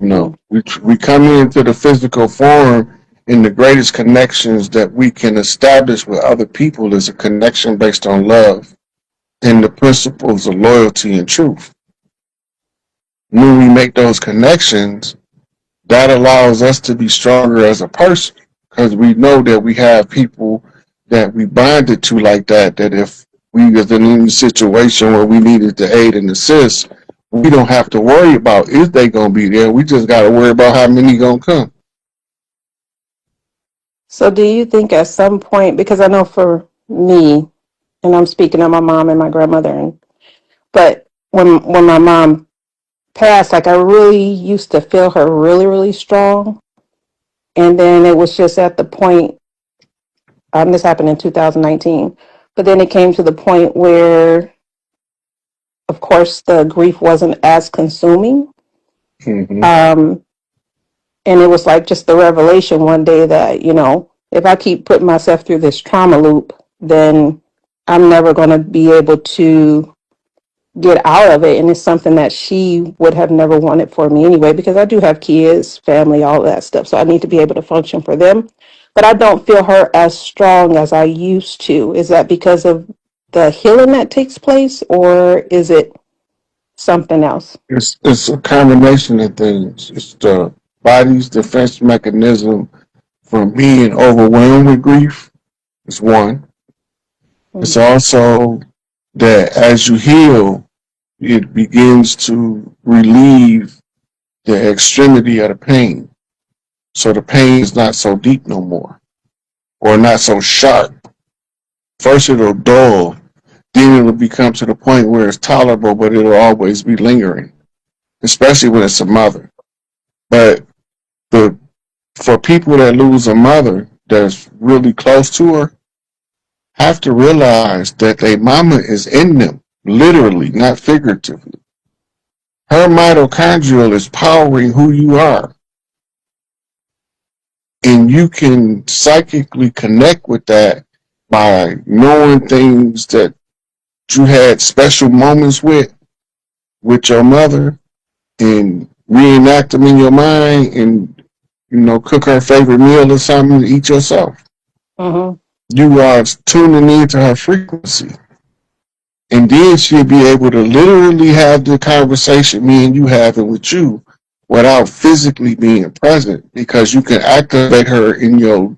You know, we come into the physical form, and the greatest connections that we can establish with other people is a connection based on love and the principles of loyalty and truth. When we make those connections, that allows us to be stronger as a person because we know that we have people that we bonded to like that, that if we was in any situation where we needed to aid and assist, we don't have to worry about if they gonna be there. We just gotta worry about how many gonna come. So do you think at some point, because I know for me, and I'm speaking of my mom and my grandmother, but when my mom passed, like I really used to feel her really, really strong. And then it was just at the point, this happened in 2019, but then it came to the point where, of course, the grief wasn't as consuming. Mm-hmm. And it was like just the revelation one day that, if I keep putting myself through this trauma loop, then I'm never going to be able to get out of it. And it's something that she would have never wanted for me anyway, because I do have kids, family, all of that stuff. So I need to be able to function for them. But I don't feel her as strong as I used to. Is that because of the healing that takes place, or is it something else? It's a combination of things. It's the body's defense mechanism from being overwhelmed with grief is one. It's also that as you heal, it begins to relieve the extremity of the pain. So the pain is not so deep no more, or not so sharp. First it'll dull, then it'll become to the point where it's tolerable, but it'll always be lingering, especially when it's a mother. But for people that lose a mother that's really close to her, have to realize that their mama is in them, literally, not figuratively. Her mitochondrial is powering who you are. And you can psychically connect with that by knowing things that you had special moments with your mother, and reenact them in your mind, and cook her favorite meal or something to eat yourself. Mm-hmm. You are tuning into her frequency. And then she'll be able to literally have the conversation me and you having with you without physically being present, because you can activate her in your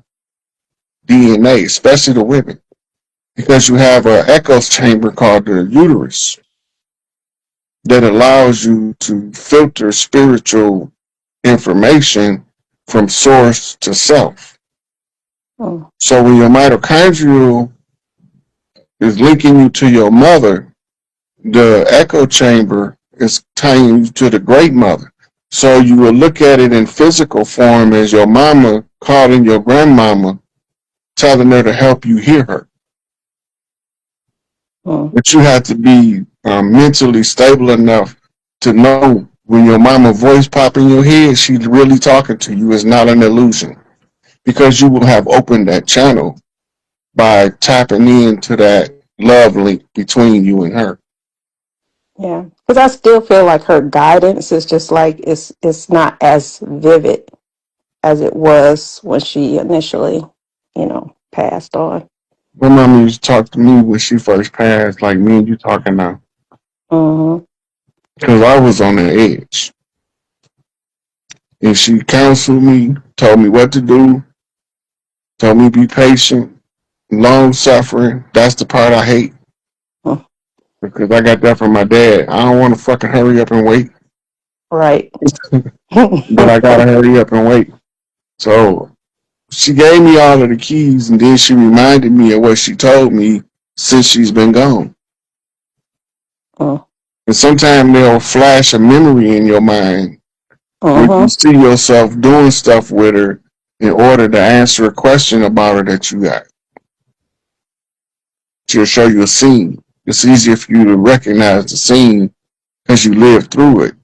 DNA, especially the women, because you have an echo chamber called the uterus that allows you to filter spiritual information from source to self. Oh. So when your mitochondrial is linking you to your mother, the echo chamber is tying you to the great mother. So you will look at it in physical form as your mama calling your grandmama, telling her to help you hear her. Oh. But you have to be mentally stable enough to know when your mama voice pop in your head, she's really talking to you. It's not an illusion, because you will have opened that channel by tapping into that love link between you and her. Yeah, because I still feel like her guidance is just like it's not as vivid as it was when she initially, passed on. My mama used to talk to me when she first passed, like me and you talking now, Mm-hmm. because I was on the edge. And she counseled me, told me what to do, told me be patient, long suffering. That's the part I hate, Oh. because I got that from my dad. I don't want to fucking hurry up and wait, Right. but I gotta hurry up and wait. So she gave me all of the keys, and then she reminded me of what she told me since she's been gone. Oh. And sometimes they'll flash a memory in your mind where you Uh-huh. see yourself doing stuff with her in order to answer a question about her that you got. She'll show you a scene. It's easier for you to recognize the scene because you lived through it.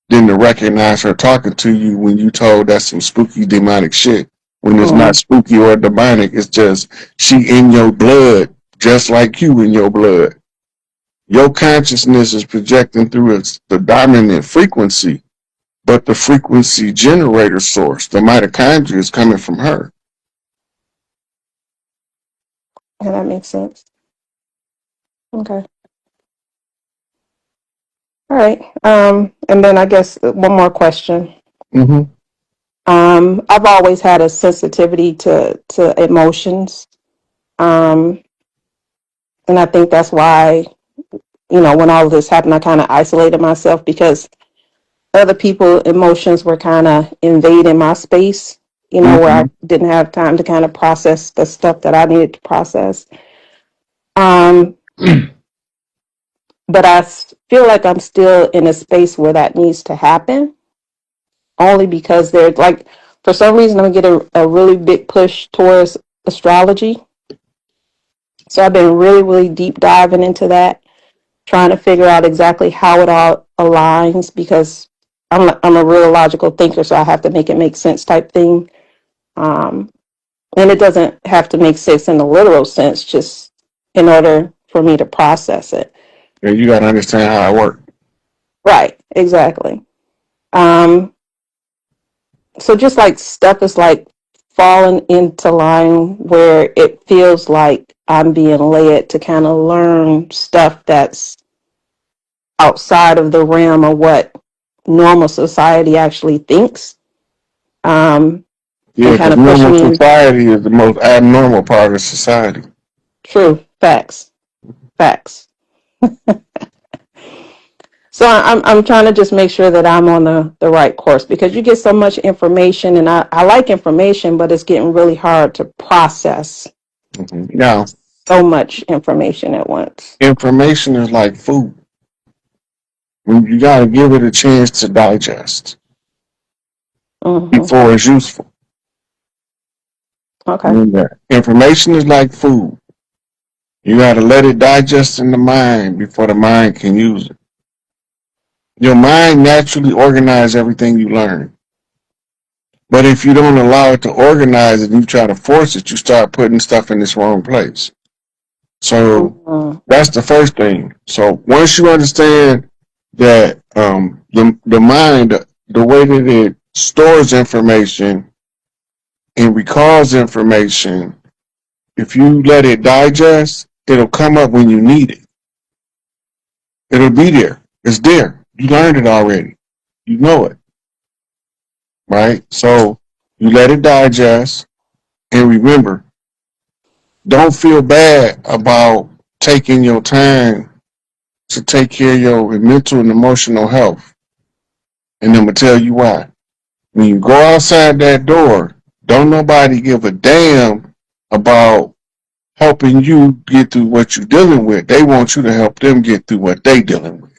than to recognize her talking to you when you told that's some spooky demonic shit. When it's not spooky or demonic, it's just she in your blood, just like you in your blood. Your consciousness is projecting through the dominant frequency, but the frequency generator source, the mitochondria, is coming from her. Yeah, that makes sense. Okay. All right. And then I guess one more question. Mm-hmm. I've always had a sensitivity to emotions. And I think that's why, when all of this happened, I kind of isolated myself because other people's emotions were kind of invading my space, where I didn't have time to kind of process the stuff that I needed to process. But I feel like I'm still in a space where that needs to happen, only because there's like, for some reason, I'm going to get a really big push towards astrology. So I've been really, really deep diving into that, trying to figure out exactly how it all aligns, because I'm a real logical thinker, so I have to make it make sense type thing. And it doesn't have to make sense in the literal sense, just in order for me to process it. Yeah, you got to understand how it works. Right, exactly. So just like stuff is like falling into line where it feels like I'm being led to kind of learn stuff that's outside of the realm of what normal society actually thinks. Yeah, kind of normal pushing me. society is the most abnormal part of society. True, facts. So I'm trying to just make sure that I'm on the right course, because you get so much information, and I like information, but it's getting really hard to process. Mm-hmm. Now, so much information at once. Information is like food. You got to give it a chance to digest before it's useful. Okay. Information is like food. You got to let it digest in the mind before the mind can use it. Your mind naturally organizes everything you learn. But if you don't allow it to organize it and you try to force it, you start putting stuff in its wrong place. So that's the first thing. So once you understand that the mind, the way that it stores information and recalls information, if you let it digest, it'll come up when you need it. It'll be there. It's there. You learned it already. You know it. Right? So you let it digest, and remember, don't feel bad about taking your time to take care of your mental and emotional health. And I'm going to tell you why. When you go outside that door, don't nobody give a damn about helping you get through what you're dealing with. They want you to help them get through what they dealing with.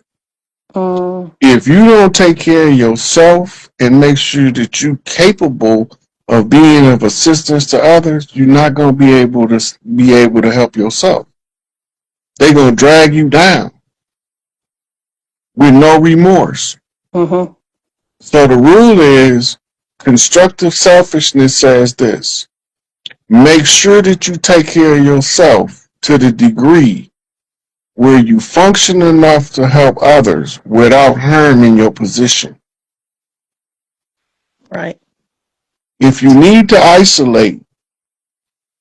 If you don't take care of yourself and make sure that you're capable of being of assistance to others, you're not going to be able to help yourself. They're going to drag you down with no remorse. So the rule is, constructive selfishness says this: make sure that you take care of yourself to the degree where you function enough to help others without harming your position. Right. If you need to isolate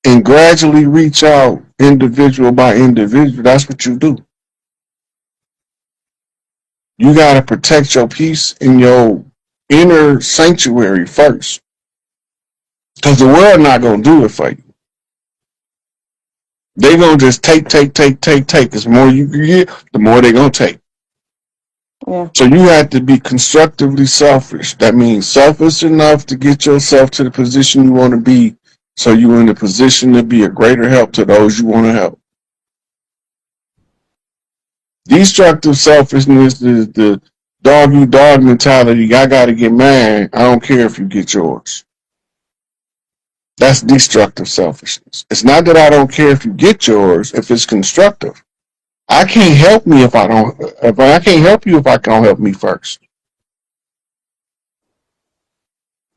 and gradually reach out individual by individual, that's what you do. You got to protect your peace in your inner sanctuary first, because the world not going to do it for you. They're going to just take. The more you get, the more they're going to take. Yeah. So you have to be constructively selfish. That means selfish enough to get yourself to the position you want to be, so you're in a position to be a greater help to those you want to help. Destructive selfishness is the dog eat dog mentality. I got to get mine. I don't care if you get yours. That's destructive selfishness. It's not that I don't care if you get yours, if it's constructive. I can't help me if I can't help you if I don't help me first.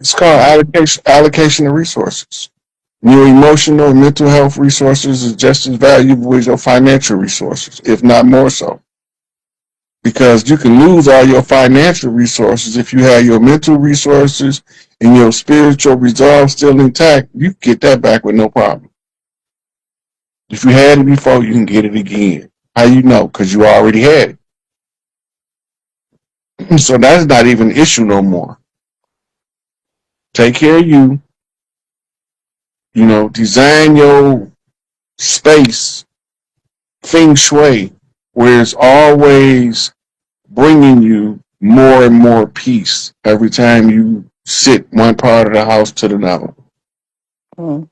It's called allocation of resources. Your emotional and mental health resources is just as valuable as your financial resources, if not more so. Because you can lose all your financial resources if you have your mental resources and your spiritual resolve still intact. You can get that back with no problem. If you had it before, you can get it again. How you know? Because you already had it. So that's not even an issue no more. Take care of you. You know, design your space feng shui, where it's always bringing you more and more peace every time you sit one part of the house to the another. Mhm.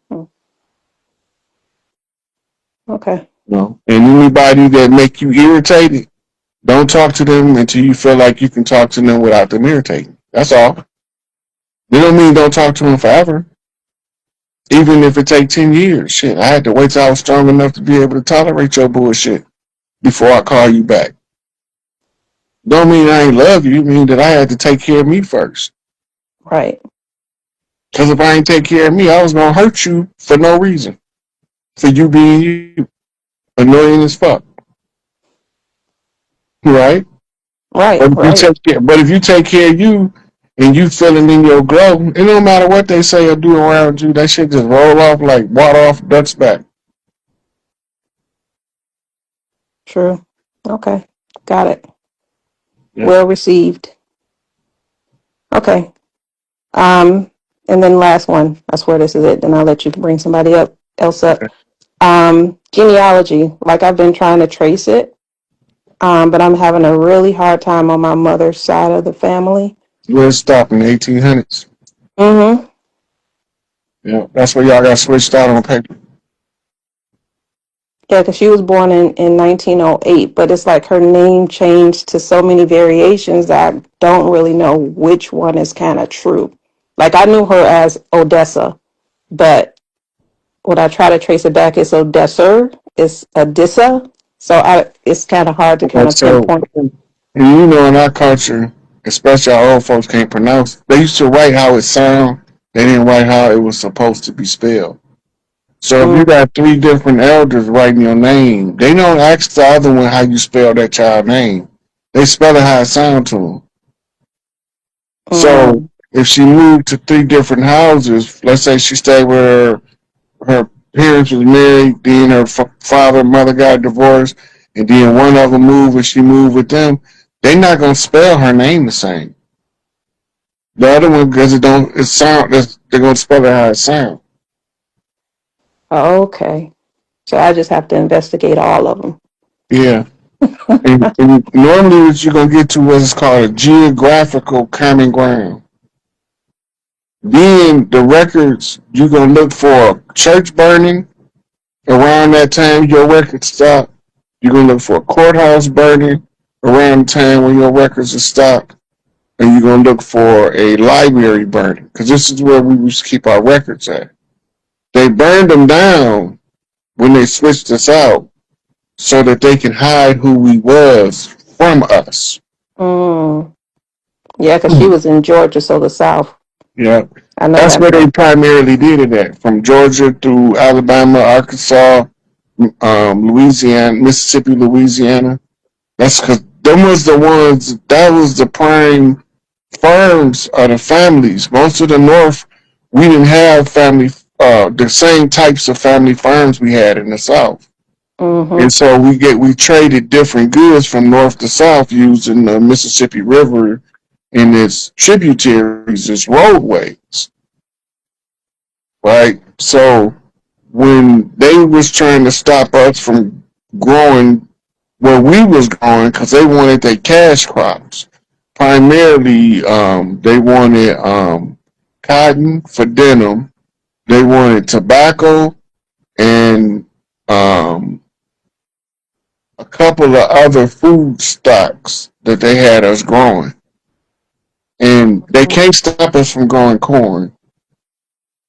Okay. You know? And anybody that make you irritated, don't talk to them until you feel like you can talk to them without them irritating. That's all. They don't mean don't talk to them forever. Even if it take 10 years. Shit, I had to wait till I was strong enough to be able to tolerate your bullshit before I call you back. Don't mean I ain't love you. It mean that I had to take care of me first. Right. Because if I ain't take care of me, I was going to hurt you for no reason. For you being you. Annoying as fuck. Right? Right. Right. But if you take care of you and you feeling in your glow, it don't matter what they say or do around you. That shit just roll off like water off duck's back. True. Okay. Got it. Yeah. Well received. Okay. Um, and then last one. I swear this is it. Then I'll let you bring somebody else up. Okay. Genealogy. Like I've been trying to trace it. But I'm having a really hard time on my mother's side of the family. Where it stopped in the 1800s. Mm-hmm. Yeah. That's where y'all got switched out on paper. Yeah, because she was born in 1908, but it's like her name changed to so many variations that I don't really know which one is kind of true. Like I knew her as Odessa, but when I try to trace it back, it's Odessa, it's Odessa. So it's kind of hard to kind And of so, pinpoint. and you know, in our culture, especially our old folks can't pronounce, they used to write how it sounded. They didn't write how it was supposed to be spelled. So if you Mm, got three different elders writing your name, they don't ask the other one how you spell that child name. They spell it how it sounds to them. So mm, if she moved to three different houses, let's say she stayed with her parents was married, then her father and mother got divorced, and then one of them moved and she moved with them, they're not gonna spell her name the same. The other one, because they're gonna spell it how it sounds. okay. So I just have to investigate all of them. Yeah. And normally what you're gonna get to what's called a geographical common ground. Then the records, you're gonna look for a church burning around that time your records stop. You're gonna look for a courthouse burning around the time when your records are stopped, and you're gonna look for a library burning because this is where we used to keep our records at. They burned them down when they switched us out so that they can hide who we was from us. Mm. Yeah, because she was in Georgia, so the South. Yeah, I know that's that where they part. primarily did it at, from Georgia through Alabama, Arkansas, Louisiana, Mississippi, Louisiana. That's because them was the ones, that was the prime farms of the families. Most of the North, we didn't have the same types of family farms we had in the South. And Mm-hmm. so we traded different goods from north to south using the Mississippi River and its tributaries, its roadways, right? So when they was trying to stop us from growing where we was growing, because they wanted their cash crops. Primarily, they wanted cotton for denim. They wanted tobacco and um, a couple of other food stocks that they had us growing. And they can't stop us from growing corn.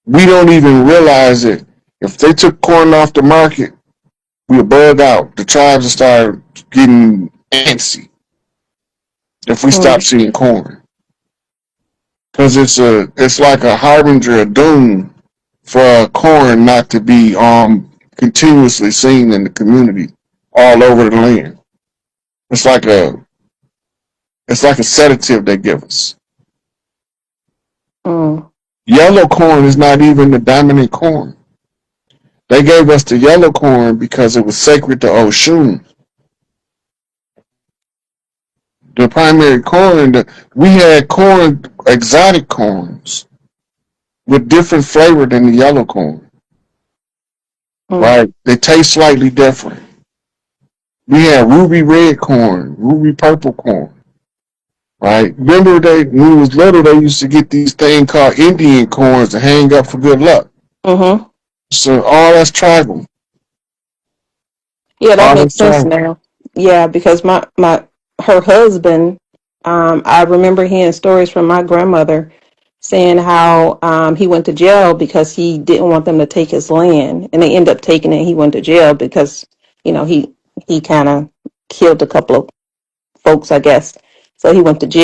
We don't even realize it. If they took corn off the market, we would bug out. The tribes would start getting antsy if we stop Mm. seeing corn. because it's like a harbinger of doom for corn not to be continuously seen in the community all over the land. It's like a sedative they give us. Mm. Yellow corn is not even the dominant corn. They gave us the yellow corn because it was sacred to Oshun. The primary corn, we had corn, exotic corns, with different flavor than the yellow corn. Mm. Right? They taste slightly different. We had ruby red corn, ruby purple corn. Right? Remember when we was little, they used to get these things called Indian corns to hang up for good luck. Mm-hmm. So all that's tribal. Yeah, that All makes that's sense tribal. now. Yeah, because her husband, I remember hearing stories from my grandmother saying how he went to jail because he didn't want them to take his land, and they ended up taking it. He went to jail because he kind of killed a couple of folks, I guess. So he went to jail.